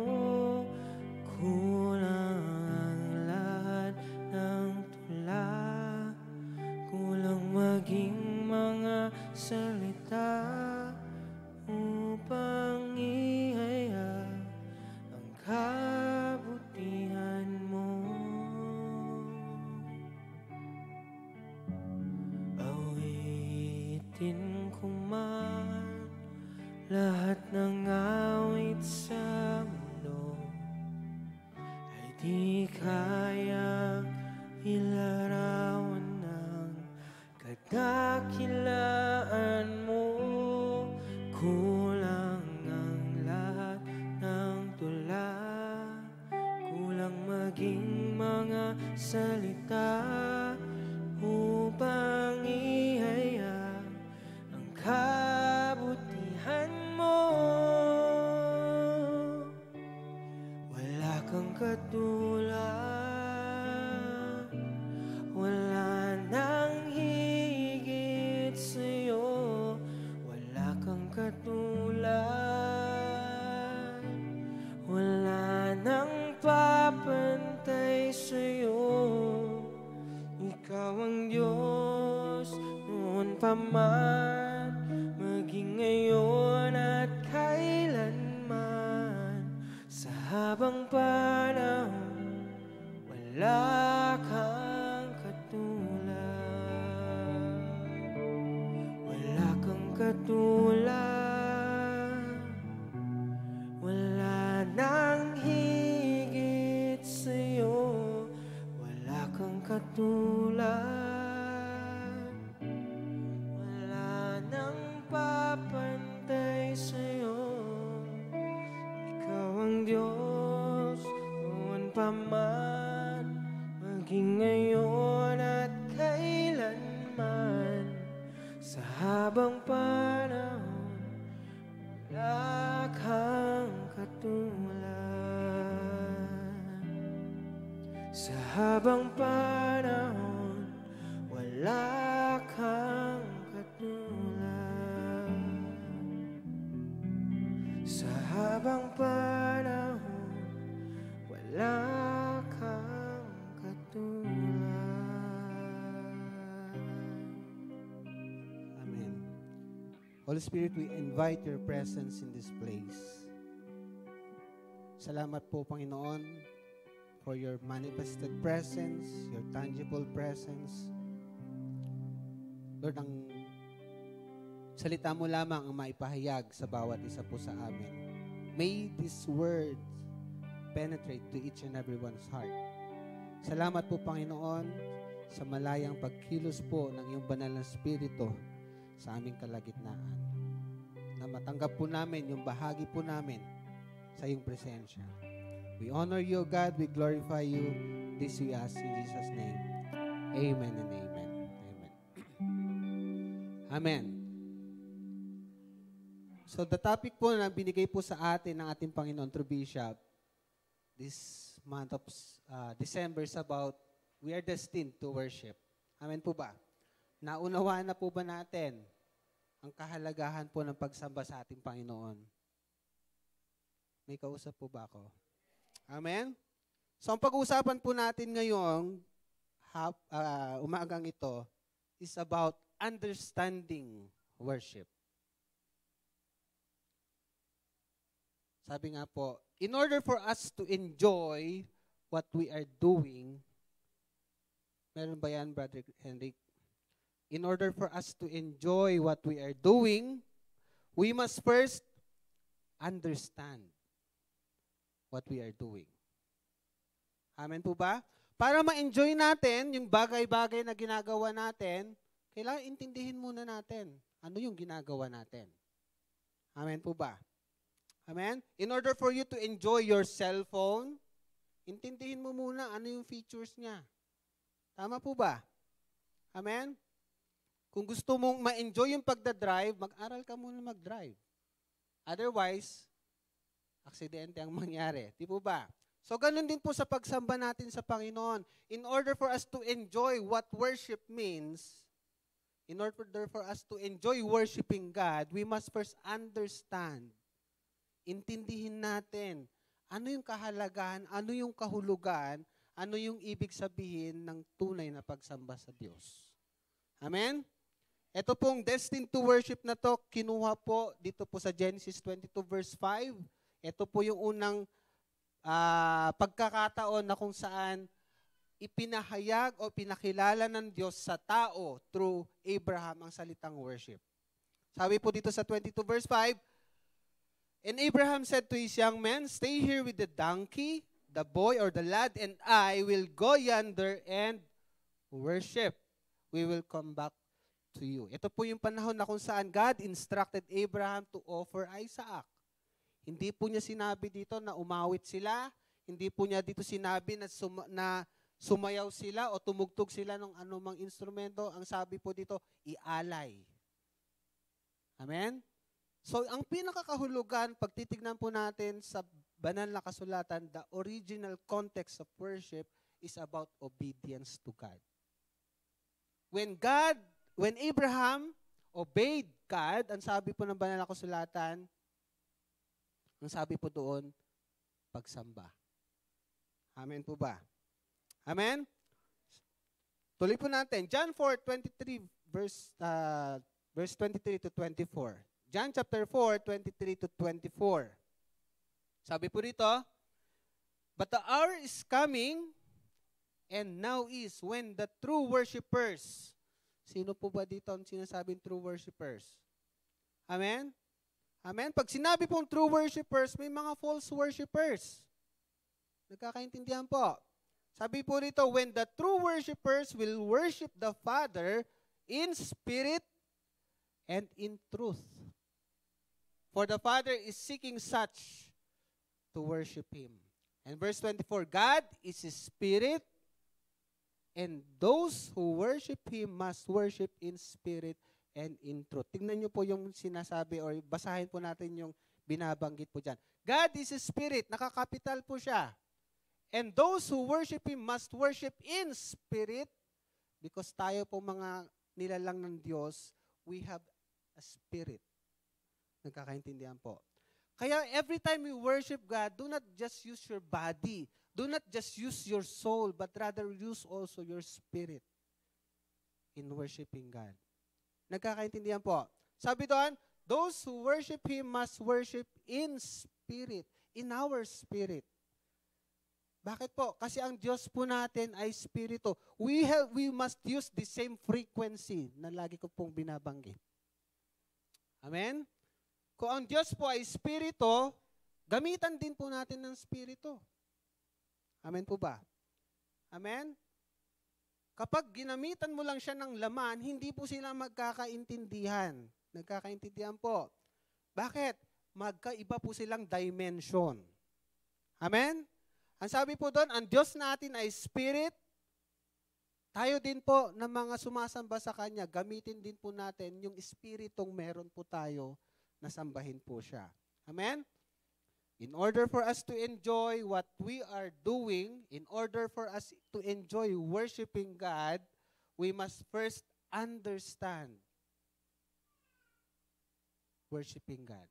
Kulang ang lahat ng tula, kulang maging mga salita upang ihayag ang kabutihan mo. Awitin ko man lahat ng awit sa mundo, ay di kayang ilarawan ng kadakilaan mo. Kulang ang lahat ng aking mga salita upang ihayag ang kabutihan mo. Wala kang katulad, wala nang higit sa'yo. Wala kang katulad, wala nang papantay sa'yo. Ikaw ang Diyos noon pa man, maging ngayon at kailanman. Sa habang panahon, wala kang katulad. Wala kang katulad, wala nang higit sa'yo. Wala kang katulad, wala nang papantay sa'yo. Ikaw ang Diyos noon pa man, maging ngayon at kailanman. Sa habang panahon, wala kang katulad. Sa habang panahon, wala kang katulad. Sa habang panahon, wala kang katulad. Amen. Holy Spirit, we invite your presence in this place. Salamat po, Panginoon, for your manifested presence, your tangible presence. Lord, ang salita mo lamang ang maipahayag sa bawat isa po sa amin. May these words penetrate to each and everyone's heart. Salamat po, Panginoon, sa malayang pagkilos po ng iyong banal na Espiritu sa aming kalagitnaan. Na matanggap po namin yung bahagi po namin sa iyong presensya. We honor you, God. We glorify you. This we ask in Jesus' name. Amen and amen. Amen. Amen. So the topic po na binigay po sa atin ng ating Panginoon through Bishop this month of December is about we are destined to worship. Amen po ba? Naunawaan na po ba natin ang kahalagahan po ng pagsamba sa ating Panginoon? May kausap po ba ako? Amen? So ang pag-uusapan po natin ngayong umagang ito is about understanding worship. Sabi nga po, in order for us to enjoy what we are doing, meron ba yan, Brother Henrik? In order for us to enjoy what we are doing, we must first understand what we are doing. Amen po ba? Para ma-enjoy natin yung bagay-bagay na ginagawa natin, kailangan intindihin muna natin ano yung ginagawa natin. Amen po ba? Amen? In order for you to enjoy your cellphone, intindihin mo muna ano yung features niya. Tama po ba? Amen? Kung gusto mong ma-enjoy yung pagdadrive, mag-aral ka muna mag-drive. Otherwise, aksidente ang mangyari. Di po ba? So, ganun din po sa pagsamba natin sa Panginoon. In order for us to enjoy what worship means, in order for us to enjoy worshiping God, we must first understand, intindihin natin, ano yung kahalagahan, ano yung kahulugan, ano yung ibig sabihin ng tunay na pagsamba sa Diyos. Amen? Ito pong destined to worship na to, kinuha po dito po sa Genesis 22 verse 5. Ito po yung unang pagkakataon na kung saan ipinahayag o pinakilala ng Diyos sa tao through Abraham ang salitang worship. Sabi po dito sa 22 verse 5, and Abraham said to his young men, stay here with the donkey, the boy or the lad, and I will go yonder and worship. We will come back to you. Ito po yung panahon na kung saan God instructed Abraham to offer Isaac. Hindi po niya sinabi dito na umawit sila. Hindi po niya dito sinabi na, sumayaw sila o tumugtog sila ng anumang instrumento. Ang sabi po dito, ialay. Amen? So, ang pinakakahulugan, pag titignan po natin sa banal na kasulatan, the original context of worship is about obedience to God. When Abraham obeyed God, ang sabi po ng banal na kasulatan, ang sabi po doon, pagsamba. Amen po ba? Amen? Tuloy po natin. John 4:23 verse 23 to 24. John chapter 4, 23 to 24. Sabi po dito, but the hour is coming, and now is, when the true worshipers. Sino po ba dito ang sinasabing true worshipers? Amen? Amen? Pag sinabi pong true worshipers, may mga false worshipers. Nagkakaintindihan po. Sabi po rito, when the true worshipers will worship the Father in spirit and in truth. For the Father is seeking such to worship Him. And verse 24, God is a spirit, and those who worship Him must worship in spirit and in truth. Tingnan niyo po yung sinasabi, or basahin po natin yung binabanggit po dyan. God is a spirit, nakakapital po siya. And those who worship Him must worship in spirit, because tayo po mga nilalang ng Diyos, we have a spirit. Nagkakaintindihan po. Kaya every time you worship God, do not just use your body. Do not just use your soul, but rather use also your spirit in worshiping God. Nagkakaintindihan po. Sabi doon, those who worship Him must worship in spirit, in our spirit. Bakit po? Kasi ang Diyos po natin ay spirito. We must use the same frequency na lagi ko pong binabanggit. Amen? Kung ang Diyos po ay spirito, gamitan din po natin ng spirito. Amen po ba? Amen? Kapag ginamitan mo lang siya ng laman, hindi po sila magkakaintindihan. Nagkakaintindihan po. Bakit? Magkaiba po silang dimension. Amen? Ang sabi po doon, ang Diyos natin ay spirit. Tayo din po na mga sumasamba sa Kanya, gamitin din po natin yung espiritong meron po tayo na sambahin po siya. Amen? In order for us to enjoy what we are doing, in order for us to enjoy worshiping God, we must first understand worshiping God.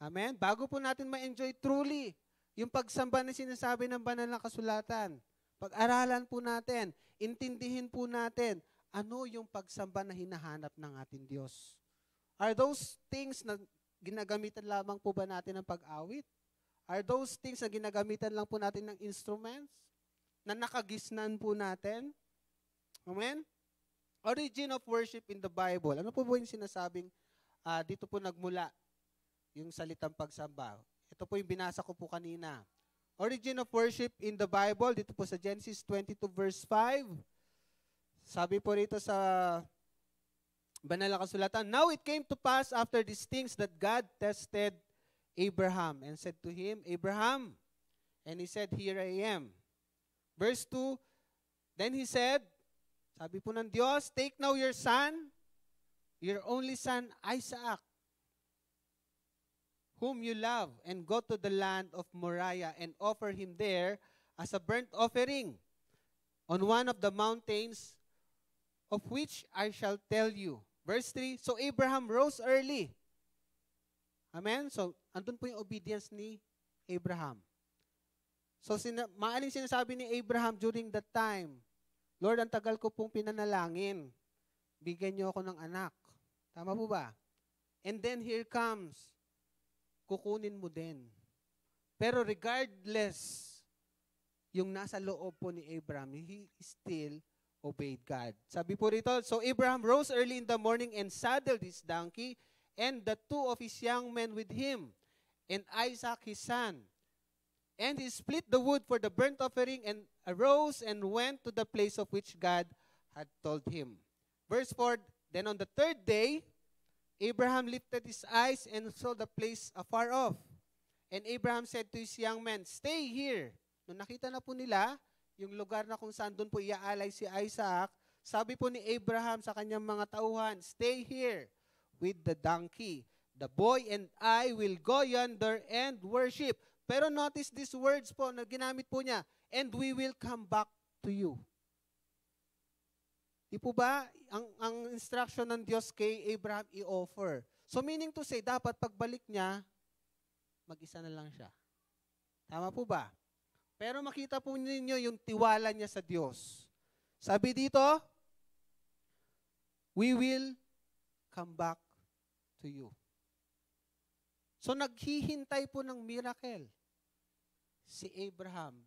Amen? Bago po natin ma-enjoy truly yung pagsamba na sinasabi ng banal na kasulatan, pag-aralan po natin, intindihin po natin, ano yung pagsamba na hinahanap ng ating Diyos. Are those things na ginagamitan lamang po ba natin ng pag-awit? Are those things na ginagamitan lang po natin ng instruments? Na nakagisnan po natin? Amen? Origin of worship in the Bible. Ano po ba yung sinasabing dito po nagmula yung salitang pagsamba? Ito po yung binasa ko po kanina. Origin of worship in the Bible, dito po sa Genesis 22 verse 5. Sabi po rito sa banal na kasulatan, now it came to pass after these things that God tested Abraham and said to him, Abraham, and he said, here I am. Verse 2, then he said, sabi po ng Diyos, take now your son, your only son Isaac, whom you love, and go to the land of Moriah and offer him there as a burnt offering on one of the mountains of which I shall tell you. Verse 3, so Abraham rose early. Amen? So, andun po yung obedience ni Abraham. So, maaling sinasabi ni Abraham during that time, Lord, ang tagal ko pong pinanalangin. Bigyan niyo ako ng anak. Tama po ba? And then here comes, kukunin mo din. Pero regardless, yung nasa loob po ni Abraham, he still obeyed God. Sabi po rito, so Abraham rose early in the morning and saddled his donkey and the two of his young men with him, and Isaac his son. And he split the wood for the burnt offering and arose and went to the place of which God had told him. Verse 4, then on the third day, Abraham lifted his eyes and saw the place afar off. And Abraham said to his young men, stay here nung nakita na po nila yung lugar na kung saan doon po iaalay si Isaac, sabi po ni Abraham sa kanyang mga tauhan, "Stay here with the donkey. The boy and I will go yonder and worship." Pero notice these words po na ginamit po niya, "And we will come back to you." Di po ba, ang instruction ng Diyos kay Abraham i-offer. So meaning to say, dapat pagbalik niya, mag-isa na lang siya. Tama po ba? Pero makita po ninyo yung tiwala niya sa Diyos. Sabi dito, "We will come back to you." So naghihintay po ng miracle si Abraham.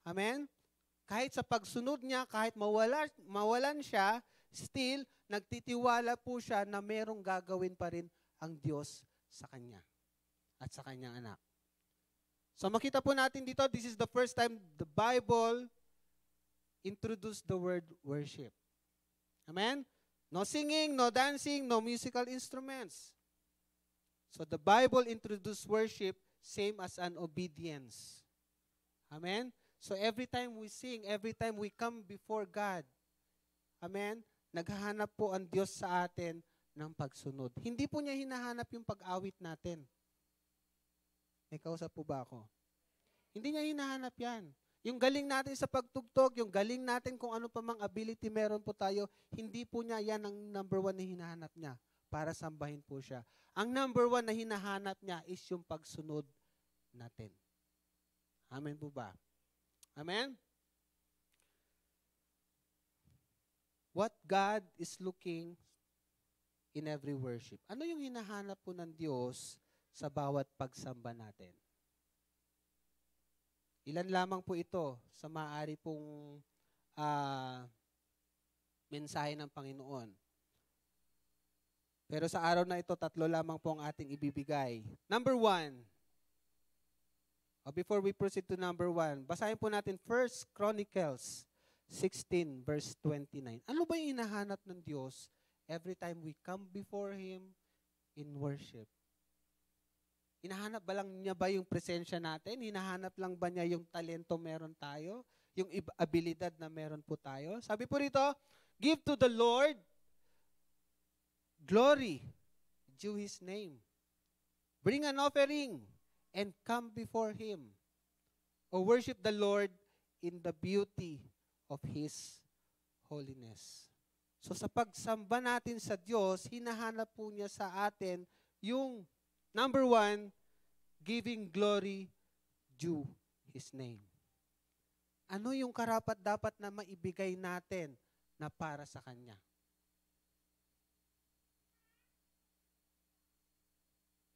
Amen? Kahit sa pagsunod niya, kahit mawalan siya, still, nagtitiwala po siya na merong gagawin pa rin ang Diyos sa kanya at sa kanyang anak. So makita po natin dito, this is the first time the Bible introduced the word worship. Amen? No singing, no dancing, no musical instruments. So the Bible introduced worship same as an obedience. Amen? So every time we sing, every time we come before God, amen, naghahanap po ang Diyos sa atin ng pagsunod. Hindi po niya hinahanap yung pag-awit natin. May kausap po ba ako? Hindi niya hinahanap yan. Yung galing natin sa pagtugtog, yung galing natin kung ano pa mang ability meron po tayo, hindi po niya yan ang number one na hinahanap niya para sambahin po siya. Ang number one na hinahanap niya is yung pagsunod natin. Amen po ba? Amen? What God is looking in every worship. Ano yung hinahanap po ng Diyos sa bawat pagsamba natin? Ilan lamang po ito sa maaari pong mensahe ng Panginoon. Pero sa araw na ito, 3 lamang po ang ating ibibigay. Number 1. Before we proceed to number 1, basahin po natin 1 Chronicles 16 verse 29. Ano ba yung hinahanap ng Diyos every time we come before Him in worship? Hinahanap ba lang niya ba yung presensya natin? Hinahanap lang ba niya yung talento meron tayo? Yung abilidad na meron po tayo? Sabi po rito, "Give to the Lord glory, due His name. Bring an offering and come before Him. O worship the Lord in the beauty of His holiness." So sa pagsamba natin sa Diyos, hinahanap po niya sa atin yung number 1, giving glory due His name. Ano yung karapat-dapat na maibigay natin na para sa Kanya?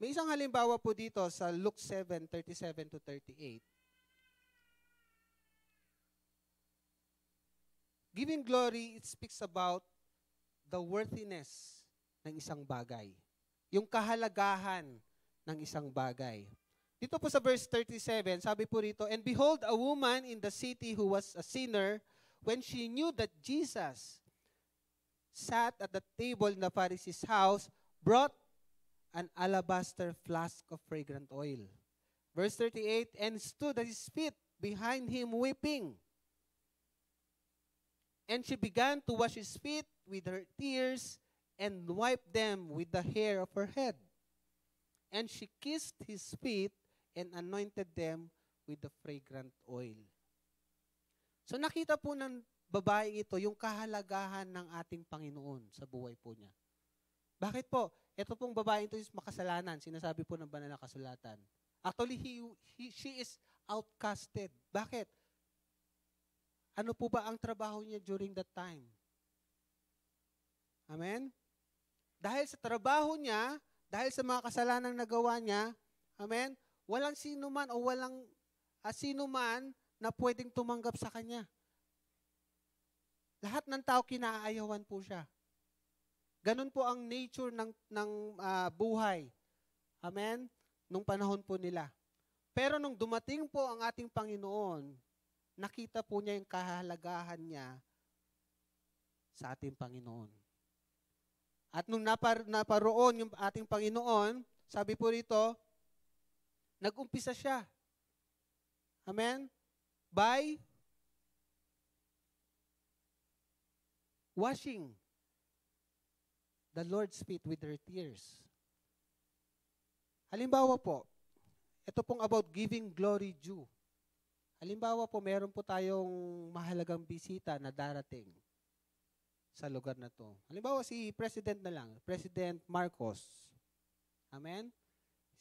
May isang halimbawa po dito sa Luke 7:37 to 38. Giving glory, it speaks about the worthiness ng isang bagay. Yung kahalagahan ng isang bagay. Dito po sa verse 37, sabi po rito, "And behold, a woman in the city who was a sinner, when she knew that Jesus sat at the table in the Pharisee's house, brought an alabaster flask of fragrant oil." Verse 38, "And stood at his feet behind him weeping. And she began to wash his feet with her tears and wiped them with the hair of her head. And she kissed his feet and anointed them with the fragrant oil." So nakita po ng babaeng ito yung kahalagahan ng ating Panginoon sa buhay po niya. Bakit po? Ito pong babaeng ito is makasalanan. Sinasabi po ng banal na kasulatan. Actually, she is outcasted. Bakit? Ano po ba ang trabaho niya during that time? Amen? Dahil sa trabaho niya, dahil sa mga kasalanang nagawa niya, amen, walang sino man o walang sino man na pwedeng tumanggap sa kanya. Lahat ng tao kinaayawan po siya. Ganun po ang nature ng buhay. Amen? Nung panahon po nila. Pero nung dumating po ang ating Panginoon, nakita po niya yung kahalagahan niya sa ating Panginoon. At nung naparoon yung ating Panginoon, sabi po rito, nag-umpisa siya. Amen? by washing the Lord's feet with her tears. Halimbawa po, ito pong about giving glory due. Halimbawa po, meron po tayong mahalagang bisita na darating sa lugar na to. Halimbawa, si President na lang, President Marcos. Amen?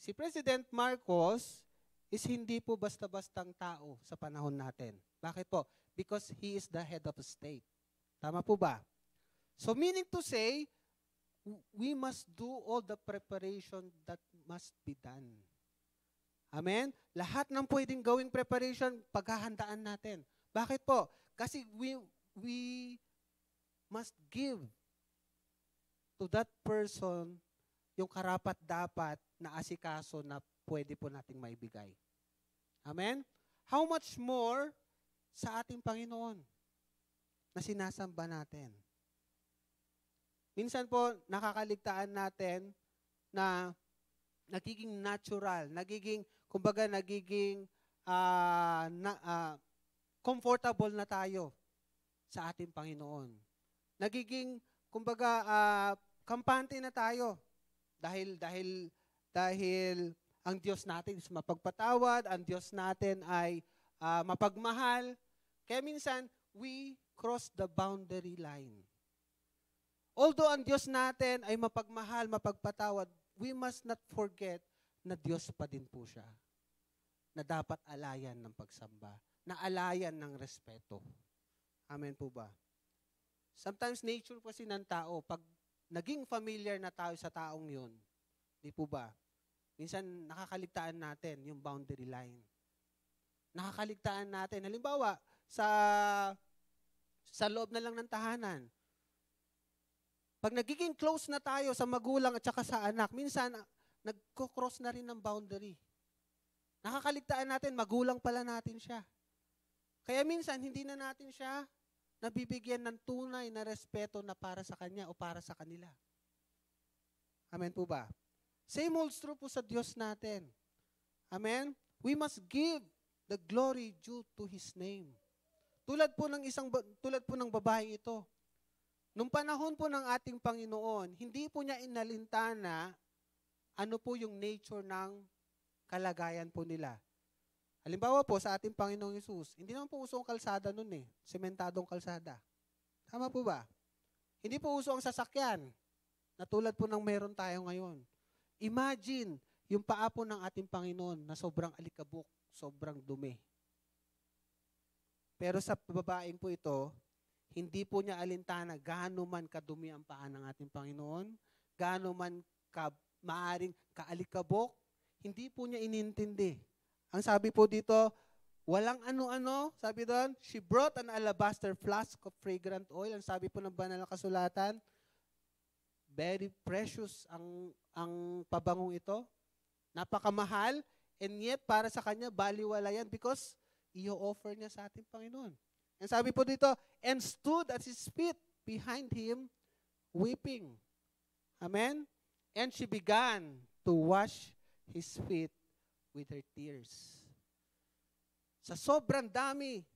Si President Marcos is hindi po basta-bastang tao sa panahon natin. Bakit po? Because he is the head of the state. Tama po ba? So meaning to say, we must do all the preparation that must be done. Amen? Lahat ng pwedeng gawing preparation, paghahandaan natin. Bakit po? Kasi we must give to that person yung karapat-dapat na asikaso na pwede po nating maibigay. Amen? How much more sa ating Panginoon na sinasamba natin? Minsan po, nakakaligtaan natin na nagiging natural, kumbaga nagiging comfortable na tayo sa ating Panginoon. Nagiging, kumbaga, kampante na tayo dahil ang Diyos natin is mapagpatawad, ang Diyos natin ay mapagmahal. Kaya minsan, we cross the boundary line. Although ang Diyos natin ay mapagmahal, mapagpatawad, we must not forget na Diyos pa din po siya. Na dapat alayan ng pagsamba. Na alayan ng respeto. Amen po ba? Sometimes nature kasi ng tao, pag naging familiar na tayo sa taong yun, di po ba? Minsan nakakaligtaan natin yung boundary line. Nakakaligtaan natin. Halimbawa, sa loob na lang ng tahanan, pag nagiging close na tayo sa magulang at saka sa anak, minsan nagko-cross na rin ng boundary. Nakakaligtaan natin, magulang pala natin siya. Kaya minsan, hindi na natin siya nabibigyan ng tunay na respeto na para sa kanya o para sa kanila. Amen po ba? Same holds true po sa Diyos natin. Amen? We must give the glory due to His name. Tulad po ng babae ito. Nung panahon po ng ating Panginoon, hindi po niya inalintana ano po yung nature ng kalagayan po nila. Halimbawa po sa ating Panginoong Hesus, hindi naman po uso ang kalsada nun sementadong kalsada. Tama po ba? Hindi po uso ang sasakyan, na tulad po ng meron tayo ngayon. Imagine, yung paa po ng ating Panginoon na sobrang alikabok, sobrang dumi. Pero sa babaeng po ito, hindi po niya alintana gaano man kadumi ang paa ng ating Panginoon, gaano man maaring kaalikabok, hindi po niya inintindi. Ang sabi po dito, walang ano-ano, sabi doon, she brought an alabaster flask of fragrant oil. Ang sabi po ng banal na kasulatan, very precious ang pabangong ito. Napakamahal, and yet para sa kanya, baliwala yan because i-offer niya sa ating Panginoon. Ang sabi po dito, and stood at His feet behind Him, weeping. Amen? And she began to wash His feet with her tears. Sa sobrang dami,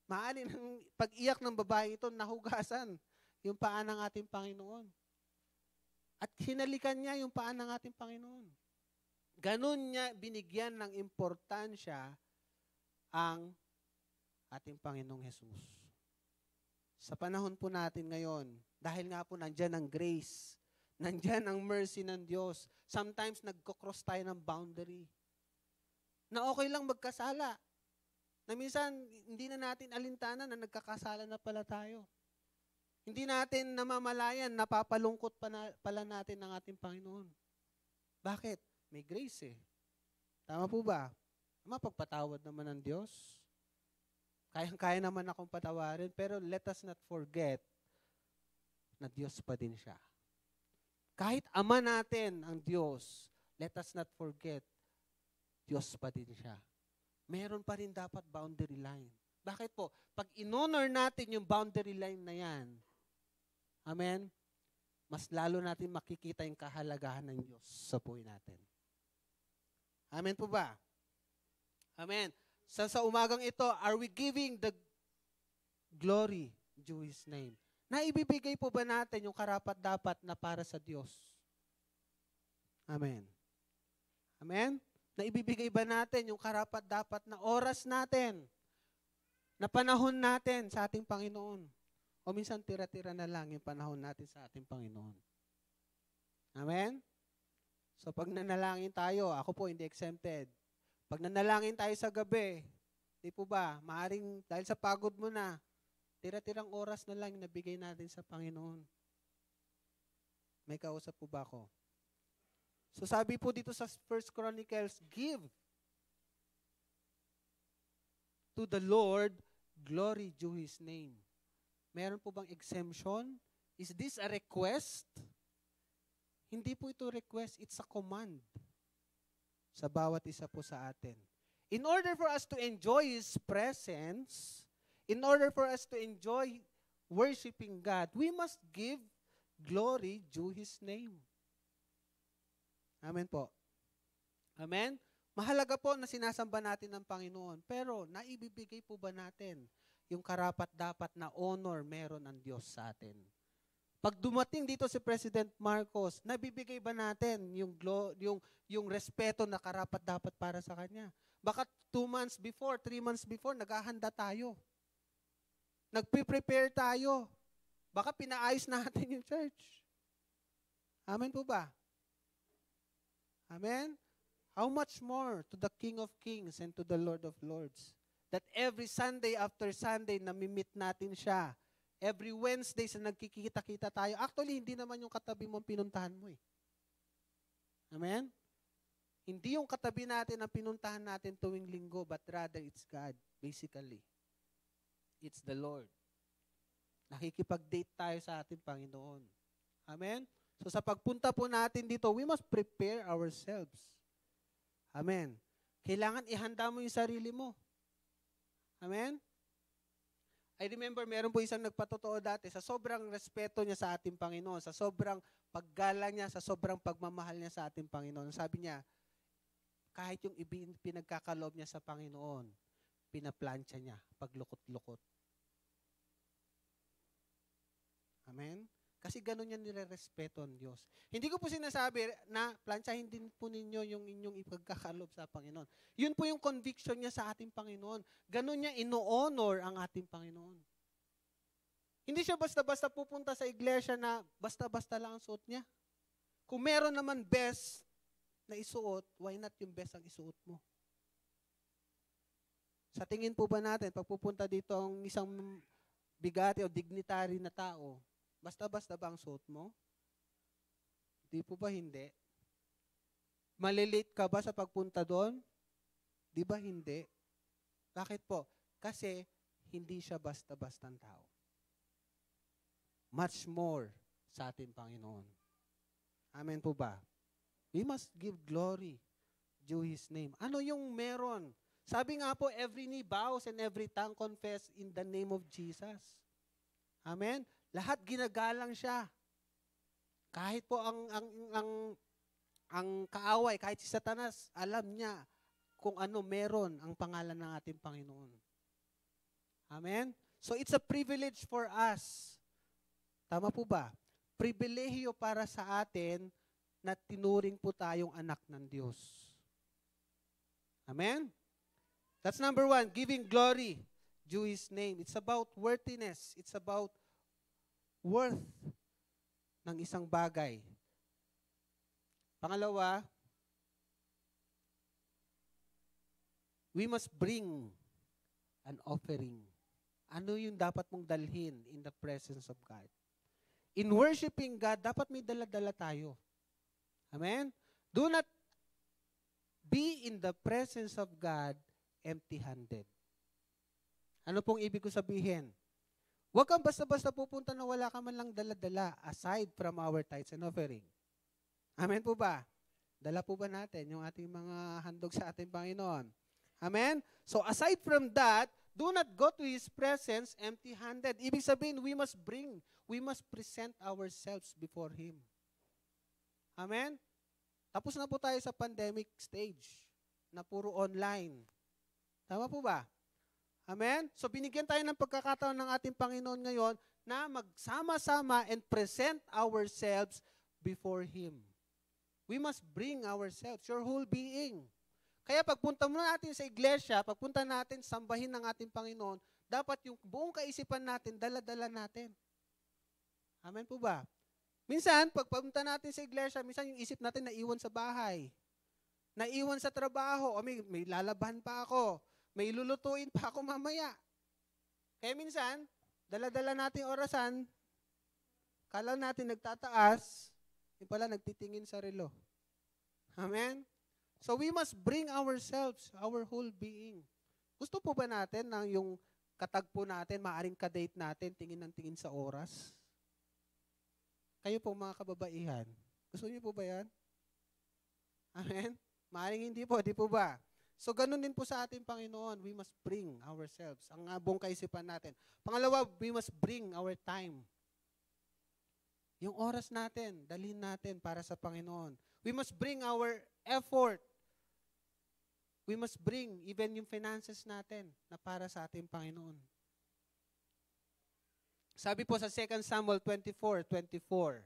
maaari ng pag-iyak ng babae ito, nahugasan yung paa ng ating Panginoon. At hinalikan niya yung paa ng ating Panginoon. Ganun niya binigyan ng importansya ang ating Panginoong Hesus. Sa panahon po natin ngayon, dahil nga po nandyan ang grace, nandyan ang mercy ng Diyos, sometimes nagko-cross tayo ng boundary. Na okay lang magkasala. Na minsan, hindi na natin alintana na nagkakasala na pala tayo. Hindi natin namamalayan, napapalungkot pala natin ng ating Panginoon. Bakit? May grace Tama po ba? Mapagpatawad naman ng Diyos. Kayang-kaya naman akong patawarin, pero let us not forget na Diyos pa din siya. Kahit Ama natin ang Diyos, let us not forget, Diyos pa din siya. Meron pa rin dapat boundary line. Bakit po? Pag in-honor natin yung boundary line na yan, amen, mas lalo natin makikita yung kahalagahan ng Diyos sa buhay natin. Amen po ba? Amen. Sa umagang ito, are we giving the glory to His name? Naibibigay po ba natin yung karapat-dapat na para sa Diyos? Amen. Amen? Naibibigay ba natin yung karapat-dapat na oras natin, na panahon natin sa ating Panginoon? O minsan tira-tira na lang yung panahon natin sa ating Panginoon. Amen? So pag nanalangin tayo, ako po hindi exempted. Pag nanalangin tayo sa gabi, di po ba, maaring dahil sa pagod mo na, tira-tirang oras na lang yung nabigay natin sa Panginoon. May kausap po ba ako? So sabi po dito sa 1 Chronicles, give to the Lord glory due His name. Meron po bang exemption? Is this a request? Hindi po ito request, it's a command sa bawat isa po sa atin. In order for us to enjoy His presence, in order for us to enjoy worshiping God, we must give glory due His name. Amen po. Amen? Mahalaga po na sinasamba natin ng Panginoon, pero naibibigay po ba natin yung karapat-dapat na honor meron ng Diyos sa atin? Pag dumating dito si President Marcos, nabibigay ba natin yung respeto na karapat-dapat para sa kanya? Baka 2 months before, 3 months before, naghahanda tayo. Nagpe-prepare tayo. Baka pinaayos natin yung church. Amen po ba? Amen? How much more to the King of Kings and to the Lord of Lords? That every Sunday after Sunday, namimit natin siya. Every Wednesday sa nagkikita-kita tayo. Actually, hindi naman yung katabi mo pinuntahan mo eh. Amen? Hindi yung katabi natin ang pinuntahan natin tuwing linggo, but rather it's God, basically. It's the Lord. Nakikipag-date tayo sa ating Panginoon. Amen? So sa pagpunta po natin dito, we must prepare ourselves. Amen? Kailangan ihanda mo yung sarili mo. Amen? I remember, meron po isang nagpatotoo dati, sa sobrang respeto niya sa ating Panginoon, sa sobrang paggalang niya, sa sobrang pagmamahal niya sa ating Panginoon. Sabi niya, kahit yung pinagkakaloob niya sa Panginoon, pinaplansya niya, paglukot-lukot. Amen? Kasi gano'n niya nire-respeto ang Diyos. Hindi ko po sinasabi na plansyahin din po ninyo yung inyong ipagkakalob sa Panginoon. Yun po yung conviction niya sa ating Panginoon. Gano'n niya ino-honor ang ating Panginoon. Hindi siya basta-basta pupunta sa iglesia na basta-basta lang ang suot niya. Kung meron naman best na isuot, why not yung best ang isuot mo? Sa tingin po ba natin, pag pupunta dito ang isang bigati o dignitary na tao, basta-basta ba ang suot mo? Di po ba hindi? Malilate ka ba sa pagpunta doon? Di ba hindi? Bakit po? Kasi hindi siya basta-bastang tao. Much more sa ating Panginoon. Amen po ba? We must give glory to His name. Ano yung meron? Sabi nga po, every knee bows and every tongue confess in the name of Jesus. Amen? Lahat ginagalang siya. Kahit po ang kaaway, kahit si Satanas, alam niya kung ano meron ang pangalan ng ating Panginoon. Amen? So it's a privilege for us. Tama po ba? Pribilehiyo para sa atin na tinuring po tayong anak ng Diyos. Amen? That's number 1, giving glory to His name. It's about worthiness. It's about worth ng isang bagay. Pangalawa, we must bring an offering. Ano yung dapat mong dalhin in the presence of God? In worshiping God, dapat may dala-dala tayo. Amen? Do not be in the presence of God empty-handed. Ano pong ibig ko sabihin? Huwag kang basta-basta pupunta na wala ka man lang dala-dala aside from our tithes and offering. Amen po ba? Dala po ba natin yung ating mga handog sa ating Panginoon? Amen? So aside from that, do not go to His presence empty-handed. Ibig sabihin, we must present ourselves before Him. Amen? Tapos na po tayo sa pandemic stage na puro online. Tama po ba? Amen? So binigyan tayo ng pagkakataon ng ating Panginoon ngayon na magsama-sama and present ourselves before Him. We must bring ourselves, your whole being. Kaya pagpunta mo natin sa iglesia, pagpunta natin sambahin ng ating Panginoon, dapat yung buong kaisipan natin, dala-dala natin. Amen po ba? Minsan, pagpunta natin sa iglesia, minsan yung isip natin naiwan sa bahay. Naiwan sa trabaho, o may lalaban pa ako. May lulutuin pa ako mamaya. Kaya minsan, dala-dala natin orasan, kala natin nagtataas, yung pala nagtitingin sa relo. Amen? So we must bring ourselves, our whole being. Gusto po ba natin na yung katagpo natin, maaring kadate natin, tingin ng tingin sa oras? Kayo po mga kababaihan, gusto niyo po ba yan? Amen? Maaring hindi po, di po ba? So, ganun din po sa ating Panginoon. We must bring ourselves. Ang buong kaisipan natin. Pangalawa, we must bring our time. Yung oras natin, dalhin natin para sa Panginoon. We must bring our effort. We must bring even yung finances natin na para sa ating Panginoon. Sabi po sa 2 Samuel 24:24.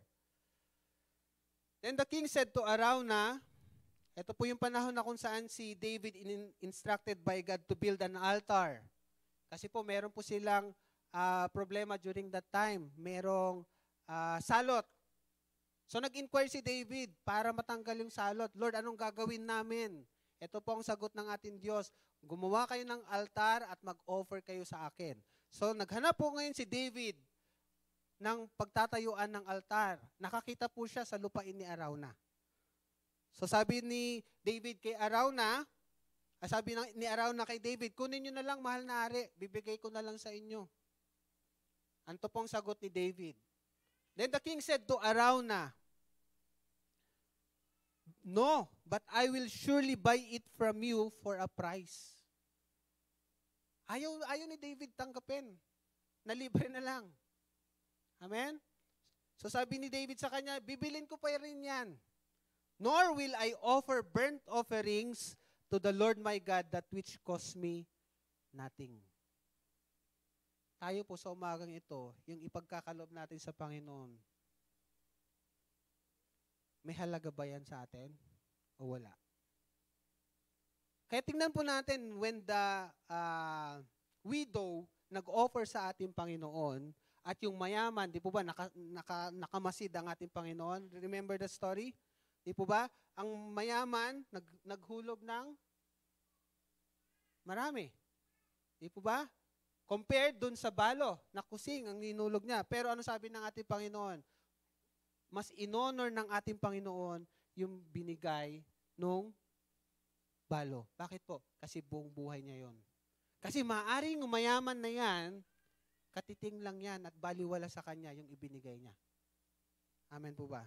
Then the king said to Araunah, ito po yung panahon na kung saan si David instructed by God to build an altar. Kasi po meron po silang problema during that time. Merong salot. So nag-inquire si David para matanggal yung salot. Lord, anong gagawin namin? Ito po ang sagot ng ating Diyos. Gumawa kayo ng altar at mag-offer kayo sa akin. So naghanap po ngayon si David ng pagtatayuan ng altar. Nakakita po siya sa lupain ni Araunah. So sabi ni David kay Araunah, ni Araunah kay David, kunin nyo na lang, mahal na ari, bibigay ko na lang sa inyo. Anto pong sagot ni David. Then the king said to Araunah, no, but I will surely buy it from you for a price. Ayaw ni David tanggapin. Nalibre na lang. Amen? So sabi ni David sa kanya, bibilin ko pa rin yan. Nor will I offer burnt offerings to the Lord my God, that which cost me nothing. Tayo po sa umagang ito, yung ipagkakalob natin sa Panginoon, may halaga ba yan sa atin o wala? Kaya tingnan po natin when the widow nag-offer sa ating Panginoon at yung mayaman, di po ba, nakamasid ang ating Panginoon? Remember the story? Di po ba? Ang mayaman, naghulog ng marami. Di po ba? Compared dun sa balo, na kusing ang ninulog niya. Pero ano sabi ng ating Panginoon? Mas in-honor ng ating Panginoon yung binigay nung balo. Bakit po? Kasi buong buhay niya yon. Kasi maaring mayaman na yan, katiting lang yan at baliwala sa kanya yung ibinigay niya. Amen po ba?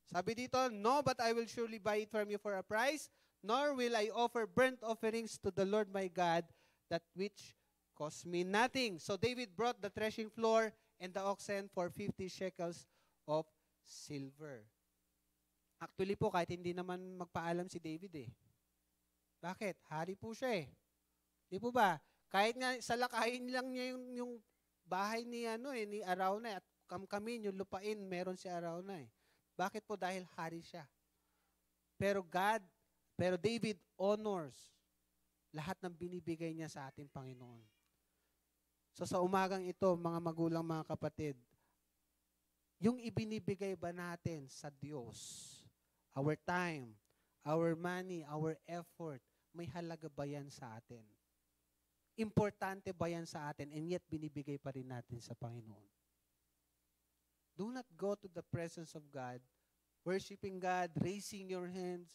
Sabi dito, no, but I will surely buy it from you for a price, nor will I offer burnt offerings to the Lord my God, that which cost me nothing. So David brought the threshing floor and the oxen for 50 shekels of silver. Actually po, kahit hindi naman magpaalam si David eh. Bakit? Hari po siya eh. Di po ba? Kahit nga salakayin lang niya yung bahay ni Araunah at kamkamin, yung lupain, meron si Araunah eh. Bakit po? Dahil hari siya. Pero David honors lahat ng binibigay niya sa ating Panginoon. So sa umagang ito, mga magulang, mga kapatid, yung ibinibigay ba natin sa Diyos, our time, our money, our effort, may halaga ba yan sa atin? Importante ba yan sa atin and yet binibigay pa rin natin sa Panginoon? Do not go to the presence of God, worshiping God, raising your hands,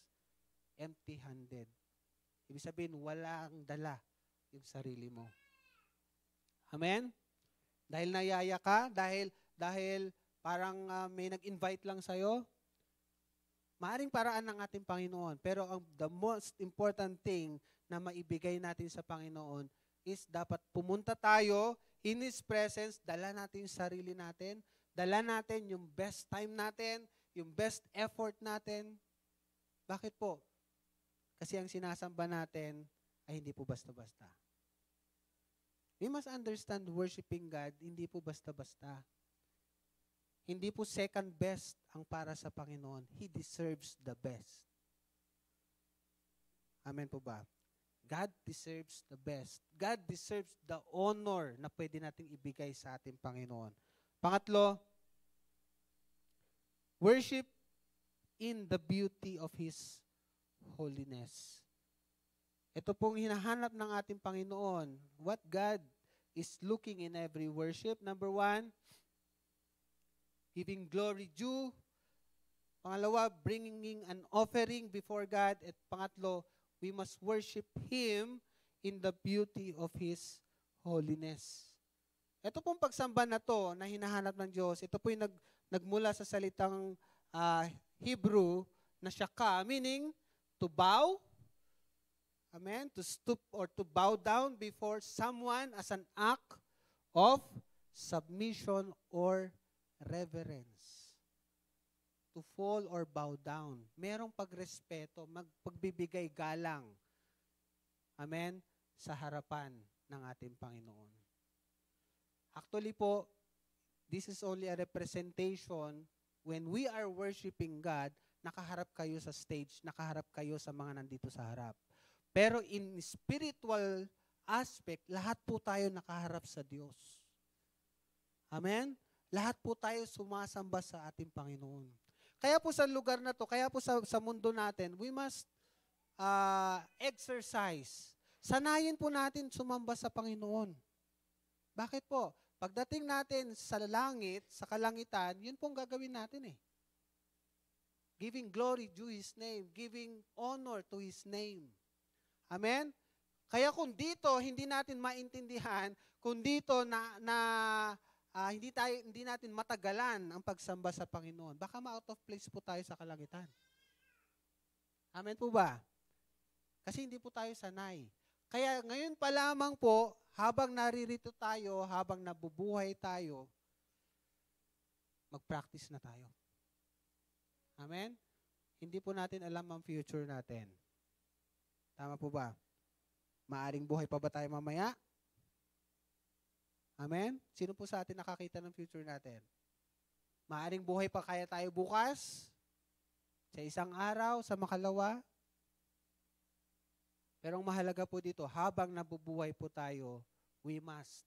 empty-handed. Ibig sabihin, walang dala yung sarili mo. Amen? Dahil nayaya ka, dahil parang may nag-invite lang sa'yo, maaring paraan ng ating Panginoon. Pero the most important thing na maibigay natin sa Panginoon is dapat pumunta tayo in His presence, dala natin yung sarili natin, dala natin yung best time natin, yung best effort natin. Bakit po? Kasi ang sinasamba natin ay hindi po basta-basta. We must understand worshiping God, hindi po basta-basta. Hindi po second best ang para sa Panginoon. He deserves the best. Amen po ba? God deserves the best. God deserves the honor na pwede nating ibigay sa ating Panginoon. Pangatlo, worship in the beauty of His holiness. Ito pong hinahanap ng ating Panginoon. What God is looking in every worship. Number one, giving glory due. Pangalawa, bringing an offering before God. At pangatlo, we must worship Him in the beauty of His holiness. Ito pong pagsamba na to na hinahanap ng Diyos, ito po yung nagmula sa salitang Hebrew na shaka, meaning to bow, amen, to stoop or to bow down before someone as an act of submission or reverence. To fall or bow down. Merong pagrespeto, pagbibigay galang. Amen? Sa harapan ng ating Panginoon. Actually po, this is only a representation when we are worshiping God, nakaharap kayo sa stage, nakaharap kayo sa mga nandito sa harap. Pero in spiritual aspect, lahat po tayo nakaharap sa Diyos. Amen? Lahat po tayo sumasamba sa ating Panginoon. Kaya po sa lugar na to, kaya po sa mundo natin, we must exercise. Sanayin po natin sumamba sa Panginoon. Bakit po? Pagdating natin sa langit, sa kalangitan, yun pong gagawin natin eh. Giving glory to His name, giving honor to His name. Amen? Kaya kung dito hindi natin maintindihan, kung dito hindi natin matagalan ang pagsamba sa Panginoon, baka ma-out of place po tayo sa kalangitan. Amen po ba? Kasi hindi po tayo sanay. Kaya ngayon pa lamang po, habang naririto tayo, habang nabubuhay tayo, mag-practice na tayo. Amen? Hindi po natin alam ang future natin. Tama po ba? Maaring buhay pa ba tayo mamaya? Amen? Sino po sa atin nakakita ng future natin? Maaring buhay pa kaya tayo bukas? Sa isang araw? Sa makalawa? Pero ang mahalaga po dito, habang nabubuhay po tayo, we must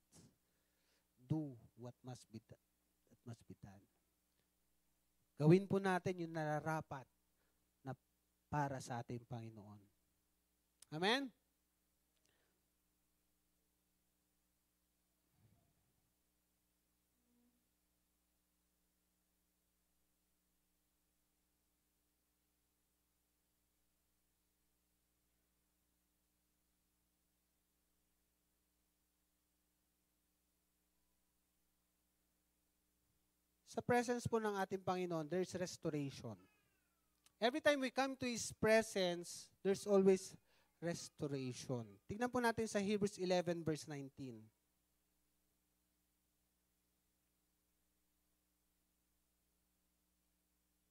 do what must be done. Gawin po natin yung nararapat na para sa ating Panginoon. Amen? Sa presence po ng ating Panginoon, there's restoration. Every time we come to His presence, there's always restoration. Tignan po natin sa Hebrews 11 verse 19.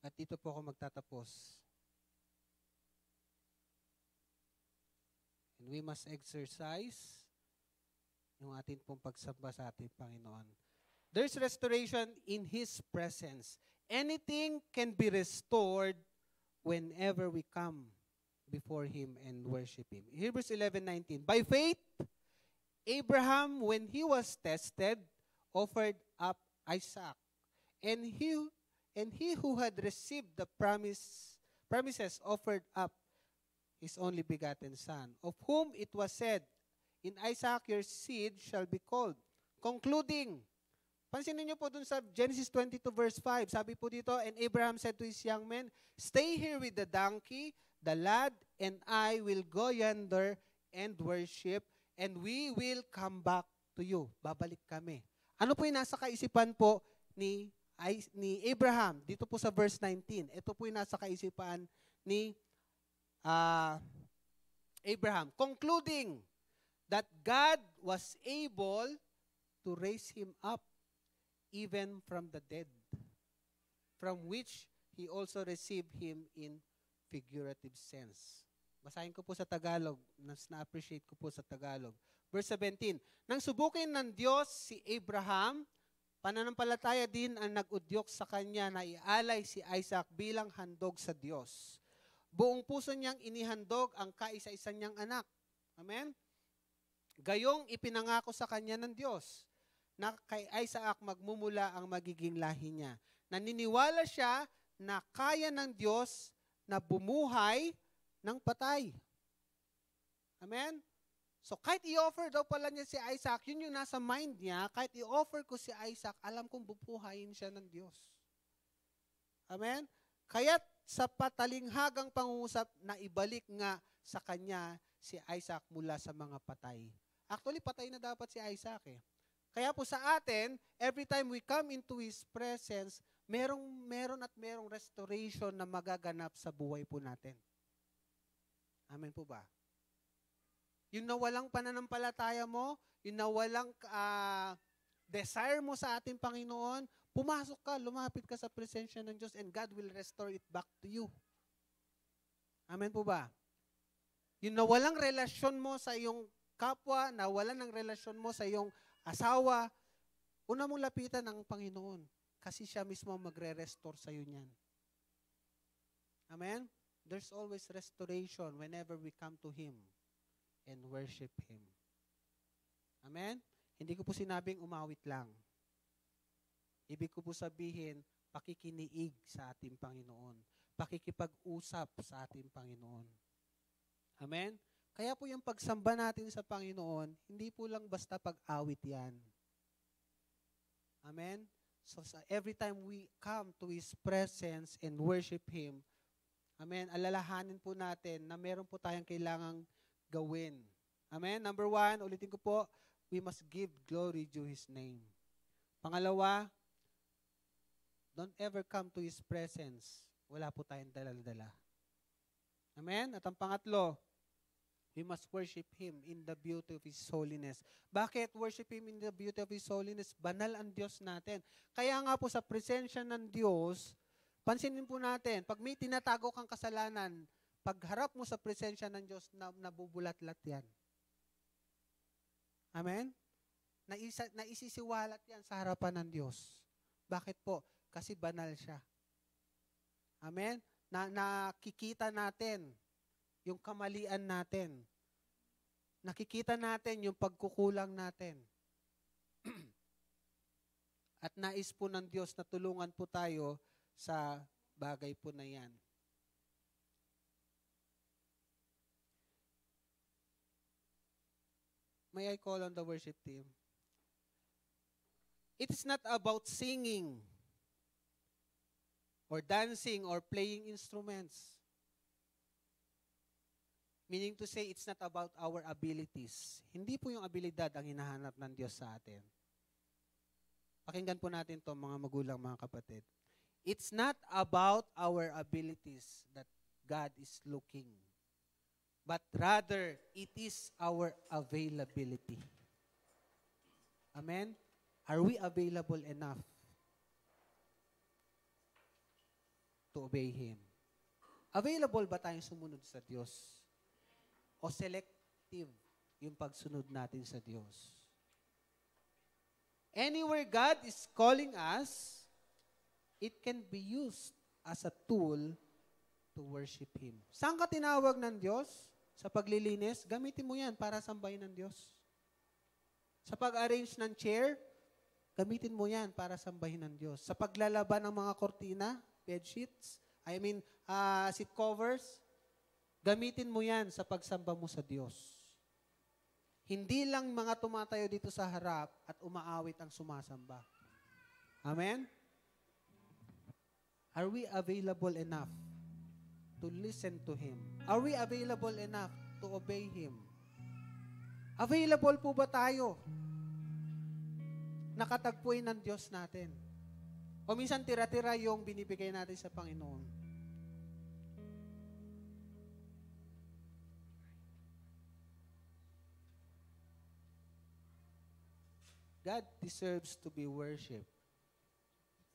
At dito po ako magtatapos. And we must exercise yung ating pong pagsamba sa ating Panginoon. There's restoration in His presence. Anything can be restored whenever we come before Him and worship Him. Hebrews 11:19. By faith, Abraham, when he was tested, offered up Isaac. And he who had received the promises offered up his only begotten son, of whom it was said, in Isaac your seed shall be called. Concluding, pansinin niyo po dun sa Genesis 22 verse 5. Sabi po dito, and Abraham said to his young men, stay here with the donkey, the lad, and I will go yonder and worship, and we will come back to you. Babalik kami. Ano po yung nasa kaisipan po ni Abraham? Dito po sa verse 19. Ito po yung nasa kaisipan ni Abraham. Concluding that God was able to raise him up even from the dead, from which he also received him in figurative sense. Basahin ko po sa Tagalog. Mas na-appreciate ko po sa Tagalog. Verse 17, nang subukin ng Diyos si Abraham, pananampalataya din ang nag-udyok sa kanya na ialay si Isaac bilang handog sa Diyos. Buong puso niyang inihandog ang kaisa-isa niyang anak. Amen? Gayong ipinangako sa kanya ng Diyos na kay Isaac magmumula ang magiging lahi niya. Naniniwala siya na kaya ng Diyos na bumuhay ng patay. Amen? So kahit i-offer daw pala niya si Isaac, yun yung nasa mind niya, kahit i-offer ko si Isaac, alam kong bubuhayin siya ng Diyos. Amen? Kaya't sa patalinghagang pangungusap na ibalik nga sa kanya si Isaac mula sa mga patay. Actually, patay na dapat si Isaac eh. Kaya po sa atin, every time we come into His presence, meron restoration na magaganap sa buhay po natin. Amen po ba? Yung nawalang pananampalataya mo, yung nawalang desire mo sa ating Panginoon, pumasok ka, lumapit ka sa presensya ng Diyos and God will restore it back to you. Amen po ba? Yung nawalang relasyon mo sa iyong kapwa, nawalan ng relasyon mo sa iyong asawa, una mong lapitan ng Panginoon kasi siya mismo magre-restore sa iyo niyan. Amen? There's always restoration whenever we come to Him and worship Him. Amen? Hindi ko po sinabing umawit lang. Ibig ko po sabihin, pakikiniig sa ating Panginoon. Pakikipag-usap sa ating Panginoon. Amen? Kaya po yung pagsamba natin sa Panginoon, hindi po lang basta pag-awit yan. Amen? So every time we come to His presence and worship Him, amen, alalahanin po natin na meron po tayong kailangang gawin. Amen? Number 1, ulitin ko po, we must give glory to His name. Pangalawa, don't ever come to His presence. Wala po tayong dala-dala. Amen? At ang pangatlo, we must worship Him in the beauty of His holiness. Bakit worship Him in the beauty of His holiness? Banal ang Diyos natin. Kaya nga po sa presensya ng Diyos, pansinin po natin, pag may tinatago kang kasalanan, pagharap mo sa presensya ng Diyos, nabubulat-lat yan. Amen? Naisisiwalat yan sa harapan ng Diyos. Bakit po? Kasi banal siya. Amen? Nakikita natin yung kamalian natin. Nakikita natin yung pagkukulang natin. At nais po ng Diyos na tulungan po tayo sa bagay po na yan. May I call on the worship team? It is not about singing or dancing or playing instruments. Meaning to say, it's not about our abilities. Hindi po yung abilidad ang hinahanap ng Diyos sa atin. Pakinggan po natin to mga magulang, mga kapatid. It's not about our abilities that God is looking, but rather, it is our availability. Amen? Are we available enough to obey Him? Available ba tayong sumunod sa Diyos? O selective yung pagsunod natin sa Diyos? Anywhere God is calling us, it can be used as a tool to worship Him. Saan ka tinawag ng Diyos? Sa paglilinis, gamitin mo yan para sambahin ng Diyos. Sa pag-arrange ng chair, gamitin mo yan para sambahin ng Diyos. Sa paglalaban ng mga kortina, bed sheets, seat covers, gamitin mo yan sa pagsamba mo sa Diyos. Hindi lang mga tumatayo dito sa harap at umaawit ang sumasamba. Amen? Are we available enough to listen to Him? Are we available enough to obey Him? Available po ba tayo? Nakatagpuin ng Diyos natin? O minsan tira-tira yung binibigay natin sa Panginoon? God deserves to be worshipped.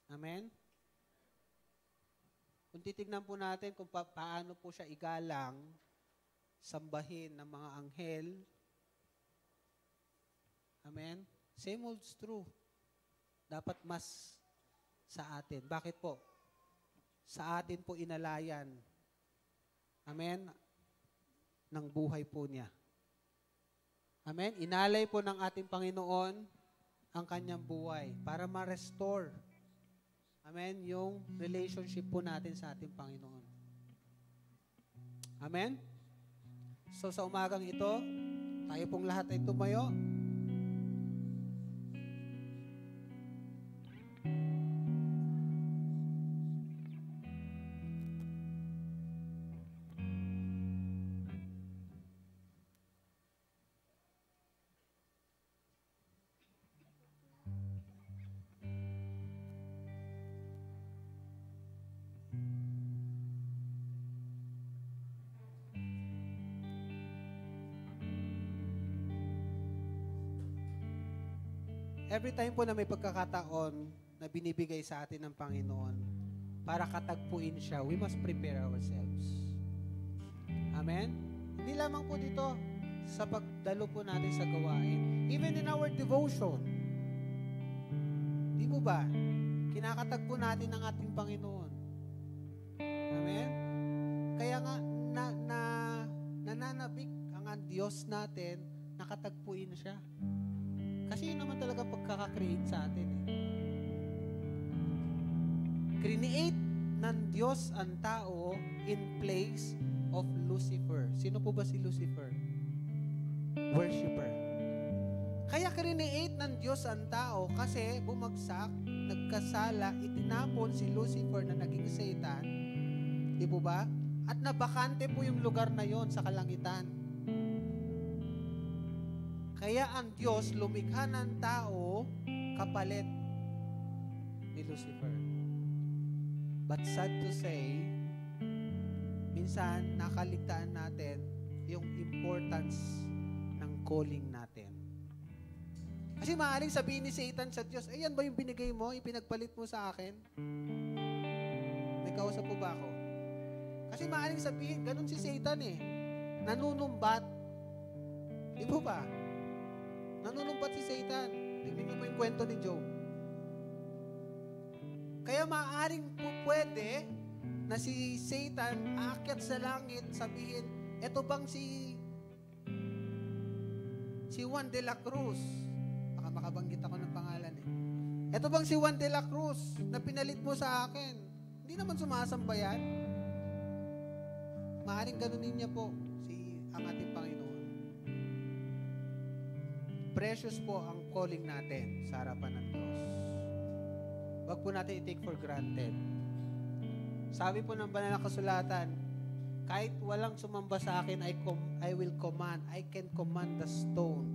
Amen? Kung titignan po natin kung paano po siya igalang, sambahin ng mga anghel. Amen? Same holds true. Dapat mas sa atin. Bakit po? Sa atin po inalayan. Amen? Ng buhay po niya. Amen? Inalay po ng ating Panginoon ang kanyang buhay para ma-restore. Amen? Yung relationship po natin sa ating Panginoon. Amen? So sa umagang ito, tayo pong lahat ay tumayo. Every time po na may pagkakataon na binibigay sa atin ng Panginoon para katagpuin siya, we must prepare ourselves. Amen? Hindi lamang po dito sa pagdalo po natin sa gawain. Even in our devotion. Di po ba? Kinakatagpo natin ang ating Panginoon. Amen? Kaya nga, nananabik ang Diyos natin, nakatagpuin siya. Kasi yun naman talaga pagkaka-create sa atin. Create ng Diyos ang tao in place of Lucifer. Sino po ba si Lucifer? Worshipper. Kaya create ng Diyos ang tao kasi bumagsak, nagkasala, itinapon si Lucifer na naging Satan. Di po ba? At nabakante po yung lugar na yon sa kalangitan. Kaya ang Diyos lumikha ng tao kapalit ni Lucifer. But sad to say, minsan nakaligtaan natin yung importance ng calling natin. Kasi maaaring sabihin ni Satan sa Diyos, yan ba yung binigay mo, ipinagpalit mo sa akin? May kausap po ba ako? Kasi maaaring sabihin, ganun si Satan nanunumbat. Di po ba? Nanunumbat si Satan. Tingnan niyo mo yung kwento ni Job. Kaya maaaring po pwede na si Satan aakyat sa langit, sabihin, eto bang si Juan de la Cruz? Baka makabanggit ako ng pangalan Eto bang si Juan de la Cruz na pinalit mo sa akin? Hindi naman sumasamba yan. Maaaring ganunin niya po ang ating Panginoon. Precious po ang calling natin sa harapan ng Diyos. Huwag po natin i-take for granted. Sabi po ng banal na kasulatan, kahit walang sumamba sa akin, I will command, I can command the stone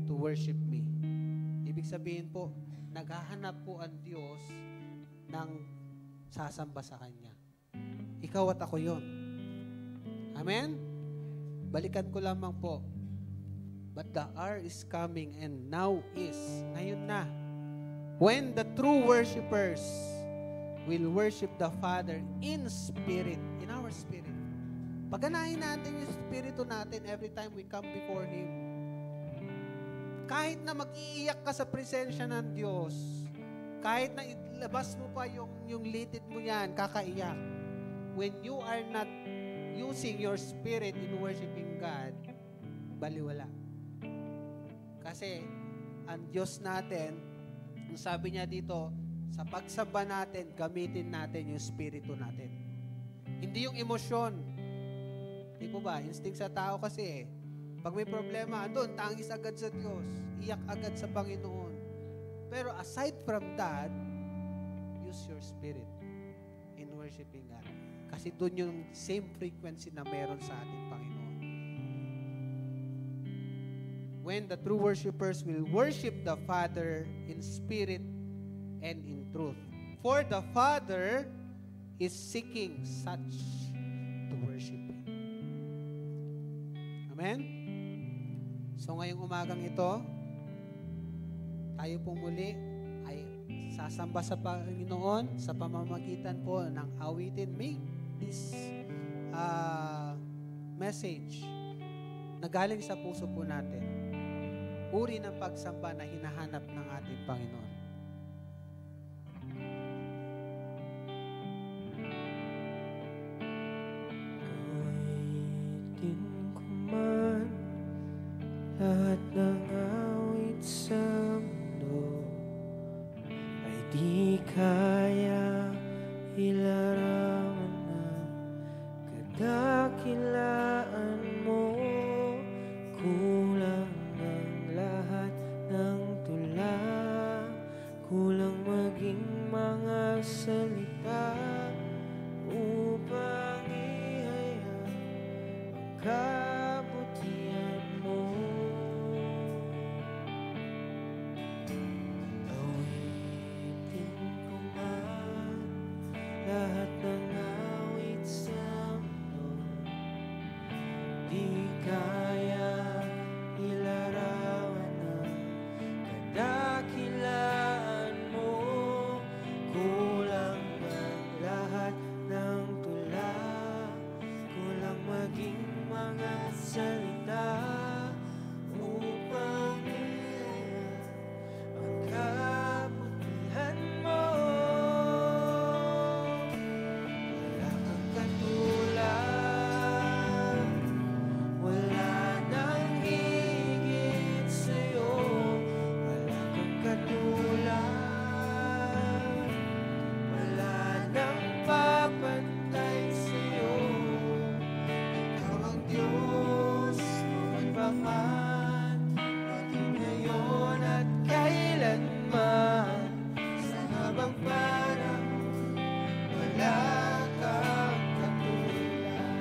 to worship me. Ibig sabihin po, naghahanap po ang Diyos ng sasamba sa Kanya. Ikaw at ako yun. Amen? Balikan ko lamang po. But the hour is coming and now is, ngayon na, when the true worshipers will worship the Father in spirit, in our spirit. Paganahin natin yung spirito natin every time we come before Him. Kahit na mag-iiyak ka sa presensya ng Diyos, kahit na ilabas mo pa yung litid mo yan, kakaiyak. When you are not using your spirit in worshiping God, baliwala. Kasi ang Diyos natin, ang sabi niya dito, sa pagsamba natin, gamitin natin yung spirito natin. Hindi yung emosyon. Di po ba? Instinct sa tao kasi pag may problema, doon, tangis agad sa Diyos. Iyak agad sa Panginoon. Pero aside from that, use your spirit in worshiping God. Kasi doon yung same frequency na meron sa ating Panginoon. When the true worshipers will worship the Father in spirit and in truth. For the Father is seeking such to worship Him. Amen? So ngayong umagang ito, tayo pong muli ay sasamba sa Panginoon sa pamamagitan po ng awitin. May this message na galing sa puso po natin. Uri ng pagsamba na hinahanap ng ating Panginoon. Awitin ko man lahat ng awit sa mundo ay di kaya ilarawan ng kadakilaan mo. Kulang ang lahat ng tula, kulang maging mga salita upang ihayag ang kabutihan mo. Awitin ko man lahat ng awit sa mundo, di kaya ilarawan ang kadakilaan mo. Kulang ang lahat ng tula, kulang maging mga salita upang ihayag ang kabutihan mo. Wala kang katulad, wala nang higit sa'yo. Wala kang katulad, wala nang papantay sa'yo. Ikaw ang Diyos noon pa man, maging ngayon at kailanman. Sa habang panahon, wala kang katulad.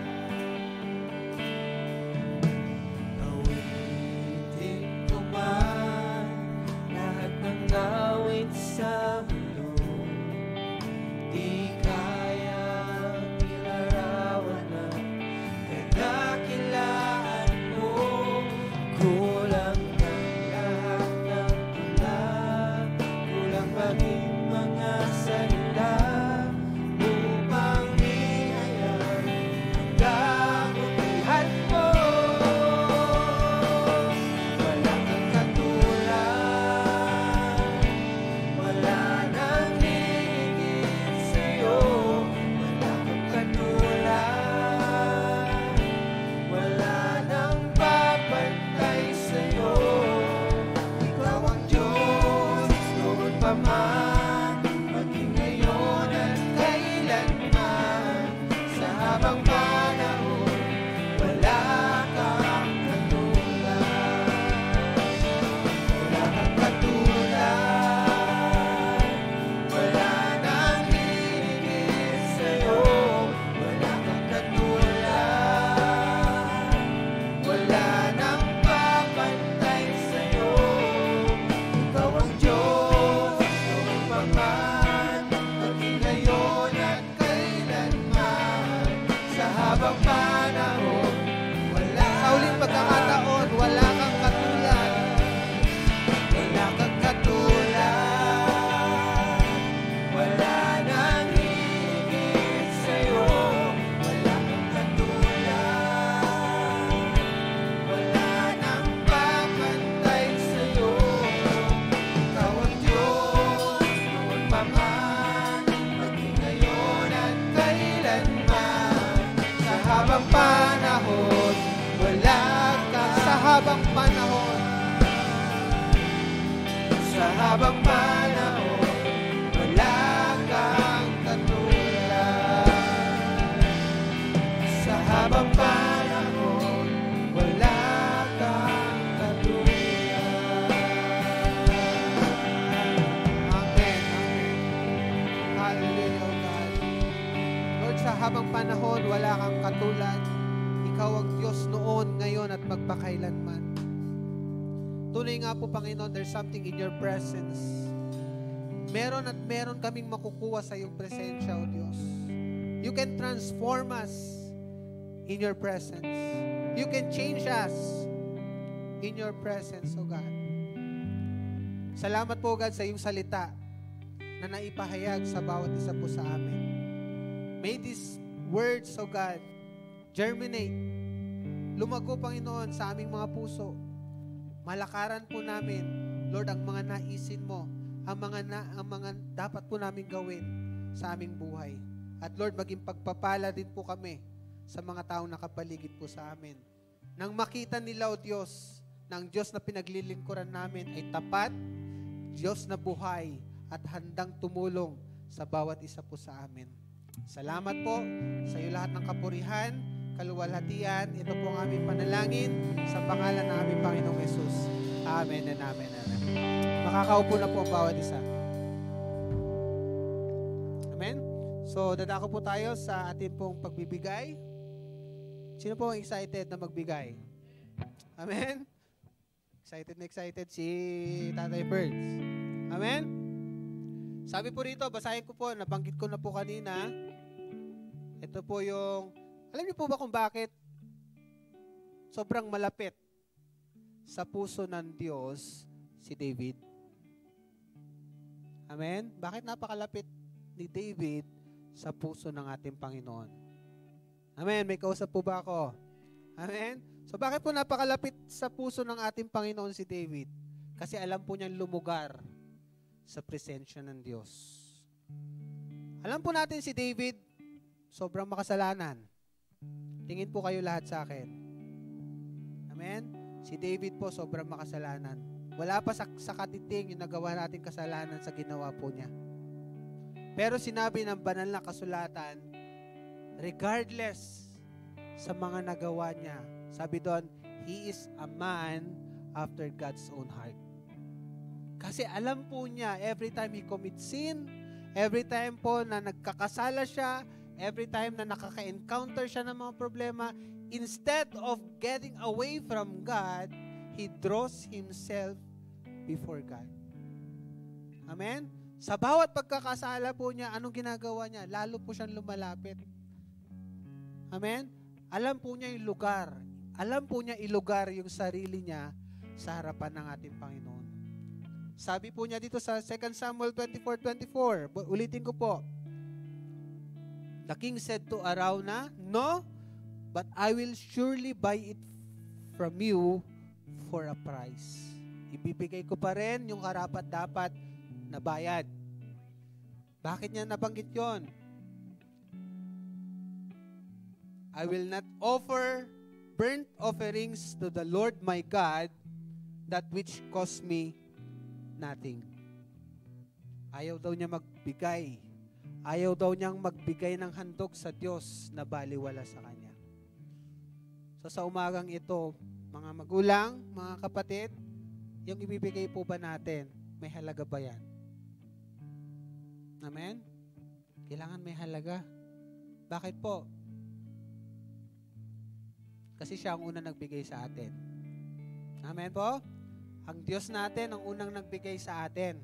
Awitin ko man lahat ng awit sa mundo, di kayang ilarawan ang kadakilaan mo. Kulang ang lahat ng tula, kulang maging mga salita upang ihayag ang kabutihan mo. Wala kang katulad, wala nang higit sa'yo. Wala kang katulad, wala nang papantay sa'yo. Ikaw ang Diyos noon pa man, maging ngayon at kailanman. Sa habang panahon, wala kang katulad. Wala kang katulad, wala nang higit sa'yo. Wala kang katulad, wala nang papantay sa'yo. Ikaw ang Diyos noon pa man, maging ngayon at kailanman. Sa habang panahon, wala Sa uling pagkakataon, wala kang katulad. wala kang katulad, wala nang higit sa'yo. Wala kang katulad, wala nang papantay sa'yo. Ikaw ang Diyos noon pa man, maging ngayon at kailanman. Sa habang panahon, wala kang Sa habang panahon, sa habang panahon, wala kang katulad. Sa habang panahon, wala kang katulad. Amen. Amen. Hallelujah, O God. Lord, sa habang panahon, wala kang katulad. Ikaw ang Diyos noon, ngayon, at magpakailanman. Tunay nga po, Panginoon, there's something in your presence. Meron at meron kaming makukuha sa iyong presensya, O Diyos. You can transform us in your presence. You can change us in your presence, O God. Salamat po, God, sa iyong salita na naipahayag sa bawat isa po sa amin. May these words, O God, germinate lumago, Panginoon, sa aming mga puso. Malakaran po namin, Lord, ang mga naisin mo, ang mga dapat po namin gawin sa aming buhay. At Lord, maging pagpapala din po kami sa mga taong nakapaligid po sa amin. Nang makita nila, O Diyos, na ang Diyos na pinaglilingkuran namin ay tapat, Diyos na buhay, at handang tumulong sa bawat isa po sa amin. Salamat po sa iyo lahat ng kapurihan, kaluwalhatian. Ito po ang aming panalangin sa pangalan ng aming Panginoong Yesus. Amen and amen and amen. Makakaupo na po ang bawat isa. Amen? So, dadako po tayo sa ating pong pagbibigay. Sino po ang excited na magbigay? Amen? Excited si Tatay Birds. Amen? Sabi po rito, basahin ko po, nabanggit ko na po kanina. Ito po yung, alam niyo po ba kung bakit sobrang malapit sa puso ng Diyos si David? Amen? Bakit napakalapit ni David sa puso ng ating Panginoon? Amen? May kausap po ba ako? Amen? So bakit po napakalapit sa puso ng ating Panginoon si David? Kasi alam po niyang lumugar sa presensya ng Diyos. Alam po natin si David, sobrang makasalanan. Tingin po kayo lahat sa akin. Amen? Si David po, sobrang makasalanan. Wala pa sa katiting yung nagawa natin kasalanan sa ginawa po niya. Pero sinabi ng banal na kasulatan, regardless sa mga nagawa niya, sabi doon, he is a man after God's own heart. Kasi alam po niya, every time he commits sin, every time po na nagkakasala siya, every time na nakaka-encounter siya ng mga problema, instead of getting away from God, he draws himself before God. Amen? Sa bawat pagkakasala po niya, anong ginagawa niya? Lalo po siyang lumalapit. Amen? Alam po niya yung lugar. Alam po niya ilugar yung sarili niya sa harapan ng ating Panginoon. Sabi po niya dito sa 2 Samuel 24:24, ulitin ko po. The king said to Arauna, "No, but I will surely buy it from you for a price." Ibibigay ko pa rin yung karapat-dapat na bayad. Bakit niya nabanggit yon? I will not offer burnt offerings to the Lord my God, that which cost me nothing. Ayaw daw niya magbigay. Ayaw daw niyang magbigay ng handog sa Diyos na baliwala sa Kanya. So sa umagang ito, mga magulang, mga kapatid, yung ibibigay po ba natin, may halaga ba yan? Amen? Kailangan may halaga. Bakit po? Kasi siya ang unang nagbigay sa atin. Amen po? Ang Diyos natin ang unang nagbigay sa atin.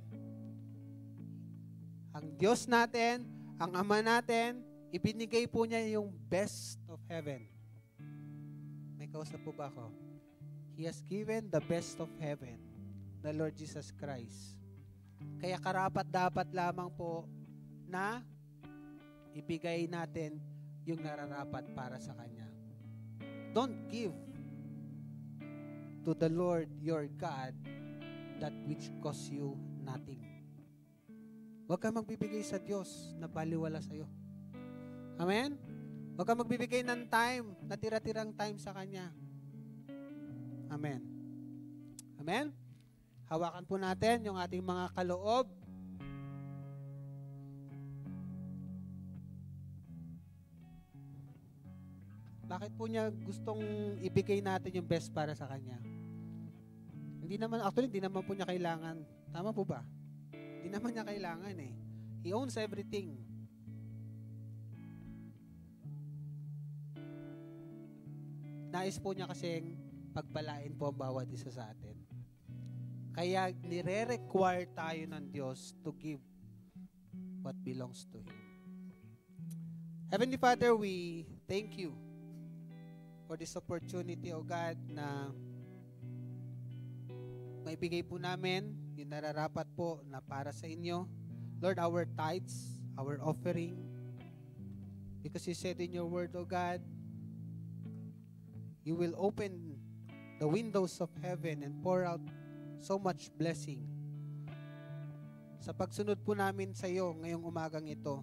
Ang Diyos natin, ang Ama natin, ibinigay po niya yung best of heaven. May kausap po ba ako? He has given the best of heaven, the Lord Jesus Christ. Kaya karapat-dapat lamang po na ibigay natin yung nararapat para sa Kanya. Don't give to the Lord your God that which costs you nothing. Huwag kang magbibigay sa Diyos na baliwala sa iyo. Amen? Huwag kang magbibigay ng time, na tira-tirang time sa Kanya. Amen. Amen? Hawakan po natin yung ating mga kaloob. Bakit po niya gustong ibigay natin yung best para sa Kanya? Hindi naman po niya kailangan. Tama po ba? Hindi naman niya kailangan eh. He owns everything. Nais po niya kasing pagpalain po ang bawat isa sa atin. Kaya nire-require tayo ng Diyos to give what belongs to Him. Heavenly Father, we thank you for this opportunity, O God, na maibigay po namin yung nararapat po na para sa inyo. Lord, our tithes, our offering, because you said in your word, O God, you will open the windows of heaven and pour out so much blessing. Sa pagsunod po namin sa iyo ngayong umagang ito,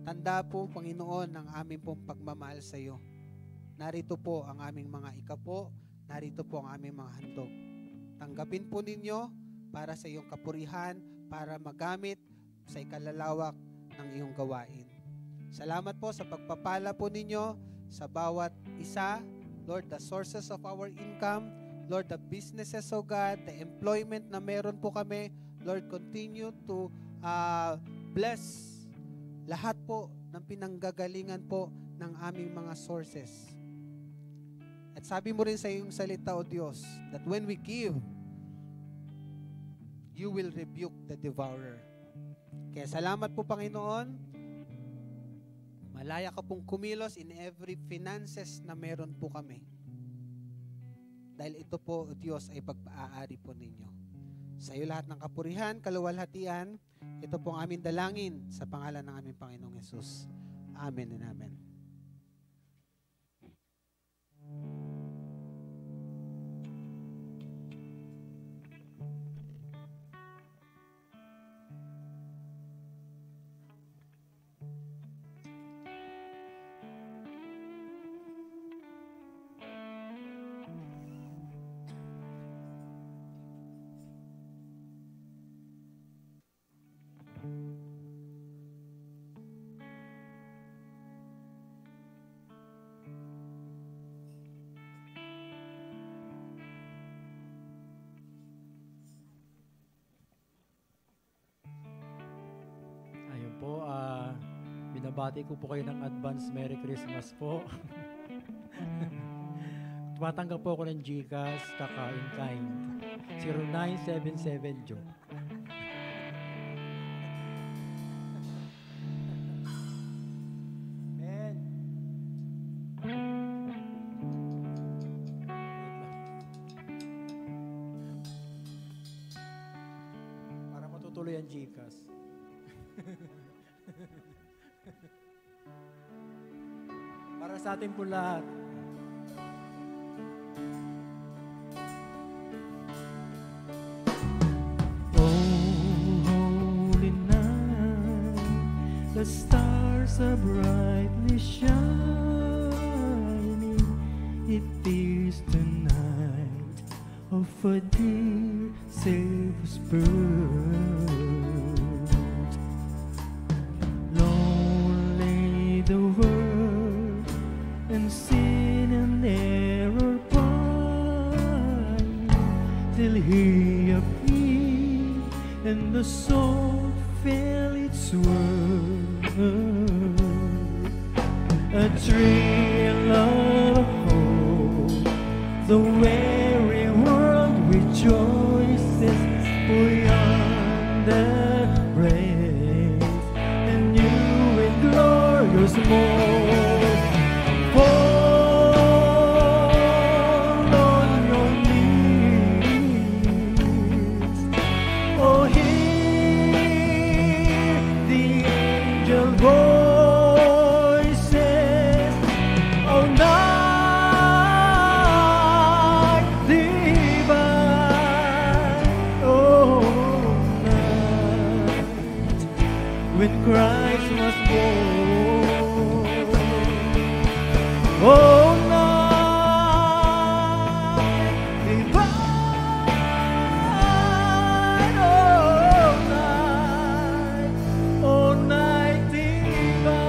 tanda po, Panginoon, ang aming pong pagmamahal sa iyo. Narito po ang aming mga ikapo, narito po ang aming mga handog. Tanggapin po ninyo para sa iyong kapurihan, para magamit sa ikalalawak ng iyong gawain. Salamat po sa pagpapala po ninyo sa bawat isa. Lord, the sources of our income, Lord, the businesses, oh God, the employment na meron po kami, Lord, continue to bless lahat po ng pinanggagalingan po ng aming mga sources. At sabi mo rin sa iyong salita, O Diyos, that when we give, you will rebuke the devourer. Kaya salamat po, Panginoon. Malaya ka pong kumilos in every finances na meron po kami. Dahil ito po, O Diyos, ay pagpaaari po ninyo. Sa iyo lahat ng kapurihan, kaluwalhatian, ito pong aming dalangin sa pangalan ng aming Panginoong Yesus. Amen and amen. Ayun po, binabati ko po kayo ng advance Merry Christmas po. Tumatanggap po ako ng GCash, Kakain Kind. 0977 Joe. Amen. Para matutuloy ang GCash. Para sa atin po lahat. Holy night, the stars are brightly shining. It is the night of a dear Savior's birth. Lonely the world, and sin and error pine, till He appeared, and the soul felt its worth. A thrill of hope, the weary world rejoices beyond the grave, and new and glorious morn. Fall on your knees, oh, hear the angel voices, oh, night divine, oh, night when Christ was born. Oh, night divine, oh, night divine.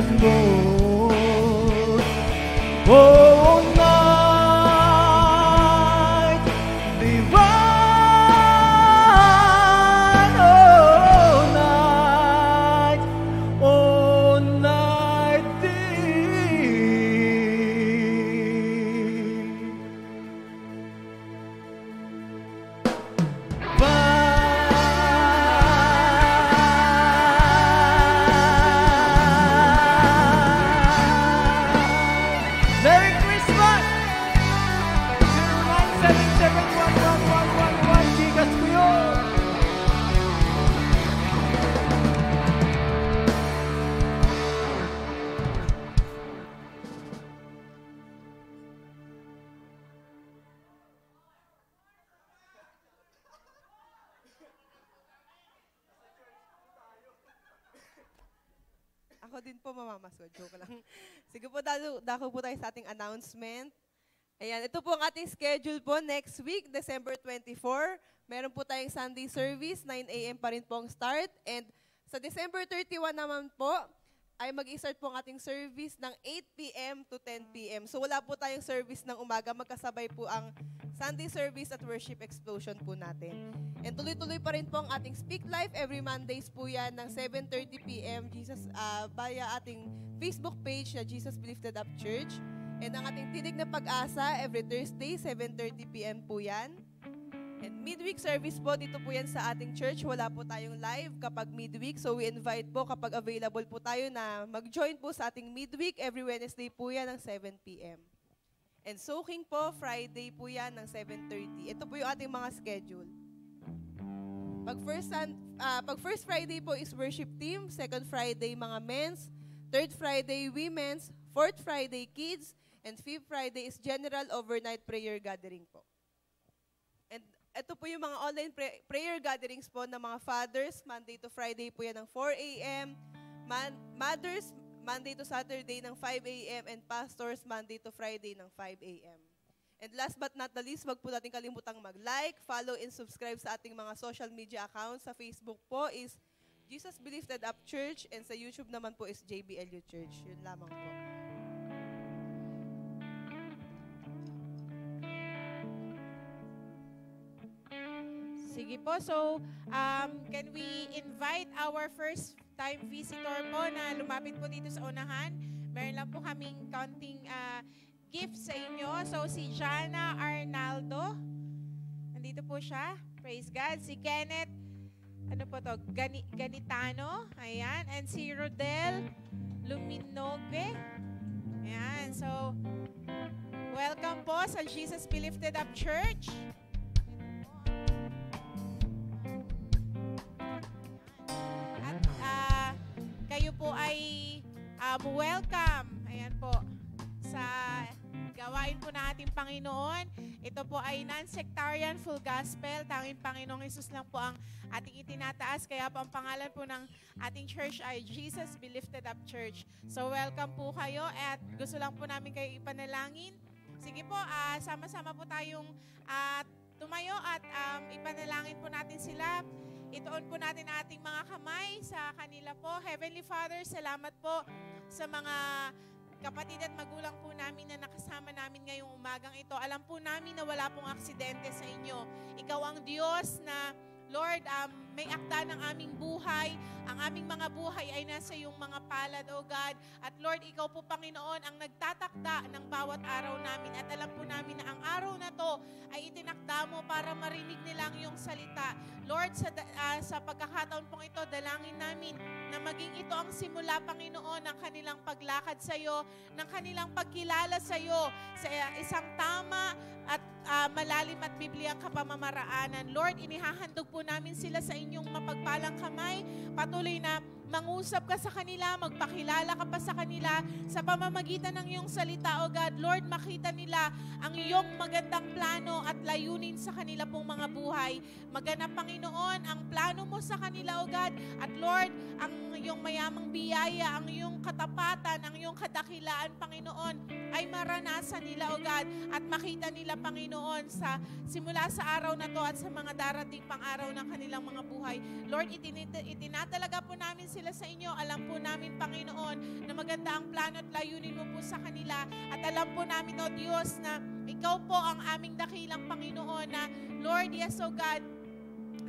Jesus Lord. Oh, night divine, oh night Merry Christmas! 0977111111 Gigas ko yun! Ako din po mamamaswad. Joke lang. Sige po, dako po tayo sa ating announcement. Ayan, ito po ang ating schedule po next week, December 24. Meron po tayong Sunday service, 9 a.m. pa rin po ang start. And sa December 31 naman po, ay mag-start po ang ating service ng 8 p.m. to 10 p.m. So wala po tayong service ng umaga, magkasabay po ang Sunday service at worship explosion po natin. And tuloy-tuloy pa rin po ang ating Speak Life. Every Mondays po yan ng 7:30 p.m. Via ating Facebook page na Jesus Lifted Up Church. And ang ating Tinig na Pag-asa, every Thursday, 7:30 p.m. po yan. And midweek service po, dito po yan sa ating church. Wala po tayong live kapag midweek. So we invite po kapag available po tayo na mag-join po sa ating midweek. Every Wednesday po yan ng 7 p.m. And soaking po, Friday po yan ng 7:30. Ito po yung ating mga schedule. Pag first Friday po is worship team. Second Friday, mga men's. Third Friday, women's. Fourth Friday, kids. And fifth Friday is general overnight prayer gathering po. And ito po yung mga online prayer gatherings po ng mga fathers. Monday to Friday po yan ng 4 a.m. Mothers, Monday to Saturday ng 5 a.m. And pastors, Monday to Friday ng 5 a.m. And last but not the least, wag po natin kalimutang mag-like, follow, and subscribe sa ating mga social media accounts. Sa Facebook po is Jesus Lifted Up Church, and sa YouTube naman po is JBLU Church. Yun lamang po. Sige po, so can we invite our first time visitor po na lumapit po dito sa unahan? Meron lang po kaming counting gifts sa inyo. So si Jana Arnaldo, nandito po siya. Praise God. Si Kenneth, ano po to? Ganitano. Ayan. And si Rodel Luminogue. Ayan. So, welcome po sa Jesus Be Lifted Up Church. At kayo po ay welcome. Ayan po. Sa gawain po ng ating Panginoon. Ito po ay non-sectarian, full gospel. Tanging Panginoong Hesus lang po ang ating itinataas. Kaya po ang pangalan po ng ating church ay Jesus Be Lifted Up Church. So welcome po kayo at gusto lang po namin kayo ipanalangin. Sige po, sama-sama po tayong tumayo at ipanalangin po natin sila. Ituon po natin ating mga kamay sa kanila po. Heavenly Father, salamat po sa mga kapatid at magulang po namin na nakasama namin ngayong umagang ito. Alam po namin na wala pong aksidente sa inyo. Ikaw ang Diyos na, Lord, may akda ng aming buhay. Ang aming mga buhay ay nasa iyong mga palad, O God. At Lord, ikaw po, Panginoon, ang nagtatakda ng bawat araw namin. At alam po namin na ang araw na to ay itinakda mo para marinig nila ang iyong salita. Lord, sa pagkakataon pong ito, dalangin namin na maging ito ang simula, Panginoon, ng kanilang paglakad sa iyo, ng kanilang pagkilala sa iyo, sa isang tama at malalim at bibliyang kapamamaraanan. Lord, inihahandog po namin sila sa inyong mapagpalang kamay. Patuloy na mangusap ka sa kanila, magpakilala ka pa sa kanila sa pamamagitan ng iyong salita, O God. Lord, makita nila ang iyong magandang plano at layunin sa kanila pong mga buhay. Maganap, Panginoon, ang plano mo sa kanila, O God. At Lord, ang iyong mayamang biyaya, ang iyong katapatan, ang iyong kadakilaan, Panginoon, ay maranasan nila, O God, at makita nila, Panginoon, simula sa araw na to at sa mga darating pang araw ng kanilang mga buhay. Lord, itinatalaga po namin sila sa inyo. Alam po namin, Panginoon, na maganda ang plano at layunin mo po sa kanila. At alam po namin, O Diyos, na ikaw po ang aming dakilang Panginoon na, Lord, yes, O God,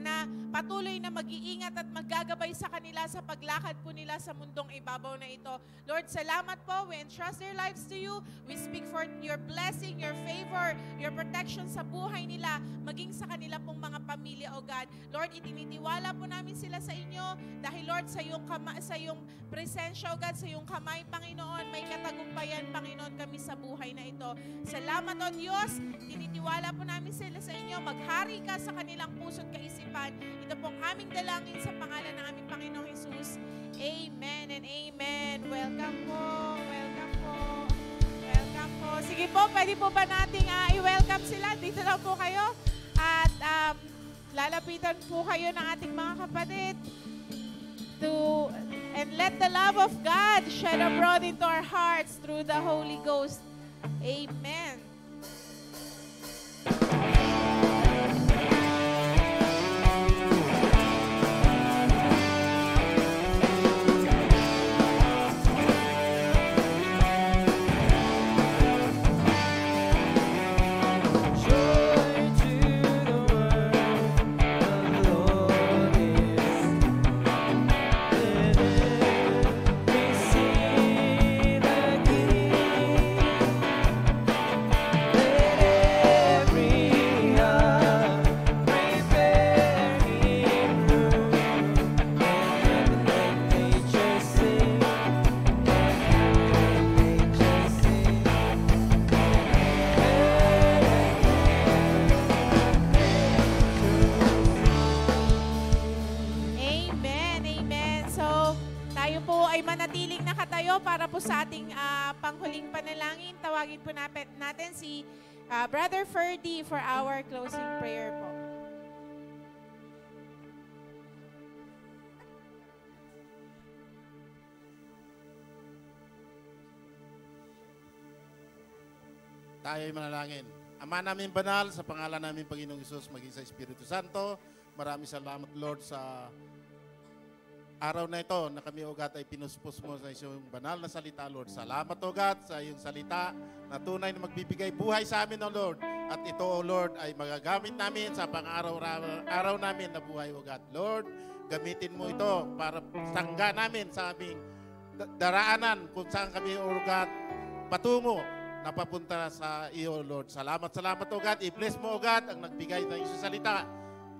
na patuloy na mag-iingat at maggagabay sa kanila sa paglakad po nila sa mundong ibabaw na ito. Lord, salamat po. We entrust their lives to you. We speak for your blessing, your favor, your protection sa buhay nila, maging sa kanila pong mga pamilya, O God. Lord, itinitiwala po namin sila sa inyo dahil, Lord, sa iyong presensya, O God, sa iyong kamay, Panginoon, may katagumpayan, Panginoon, kami sa buhay na ito. Salamat, O Diyos. Tinitiwala po namin sila sa inyo. Maghari ka sa kanilang puso't kaisipan. Ito pong aming dalangin sa pangalan ng aming Panginoong Jesus. Amen and amen. Welcome po. Welcome po. Welcome po. Sige po, pwede po ba nating i-welcome sila? Dito lang po kayo. At lalapitan po kayo ng ating mga kapatid and let the love of God shed abroad into our hearts through the Holy Ghost. Amen. Para po sa ating panghuling panalangin, tawagin po natin si Brother Ferdy for our closing prayer po. Tayo'y manalangin. Ama namin banal, sa pangalan namin Panginoong Hesus, maging sa Espiritu Santo, maraming salamat, Lord, sa araw na ito na kami, O God, ay pinuspos mo sa iyong banal na salita, Lord. Salamat, O God, sa iyong salita na tunay na magbibigay buhay sa amin, O Lord. At ito, O Lord, ay magagamit namin sa pang-araw namin na buhay, O God. Lord, gamitin mo ito para sangga namin sa aming daraanan kung saan kami, O God, patungo na papunta sa iyo, Lord. Salamat, O God. I-bless mo, O God, ang nagbigay ng iyong salita.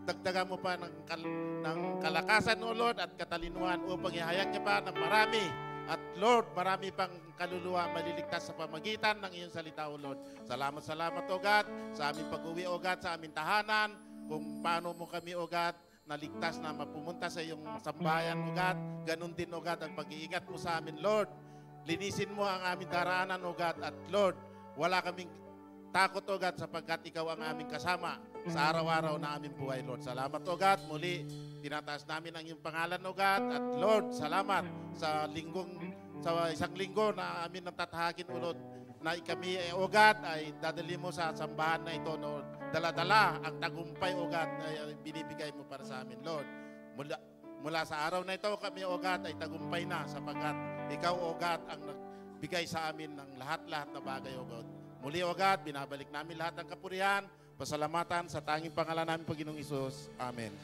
Dagdagan mo pa ng kalakasan, O Lord, at katalinuhan upang ihayag niya pa ng marami. At Lord, marami pang kaluluwa maliligtas sa pamagitan ng iyong salita, O Lord. Salamat, O God, sa aming pag-uwi, O God, sa aming tahanan, kung paano mo kami, O God, naligtas na mapumunta sa iyong sambayan, O God. Ganun din, O God, ang pag-iingat mo sa amin, Lord. Linisin mo ang aming daraanan, O God, at Lord, wala kaming takot, O God, sapagkat ikaw ang aming kasama sa araw-araw na aming buhay, Lord. Salamat, O God. Muli, tinataas namin ang iyong pangalan, O God. At Lord, salamat sa isang linggo na amin natatahagin, O Lord, na kami, O God, ay dadali mo sa sambahan na ito, Lord. Dala-dala ang tagumpay, O God, na binibigay mo para sa amin, Lord. Mula sa araw na ito, kami, O God, ay tagumpay na sapagkat ikaw, O God, ang nagbigay sa amin ng lahat-lahat na bagay, O God. Muli, O God, binabalik namin lahat ng kapurihan, pasalamatan sa tanging pangalan namin, Panginoong Hesus. Amen.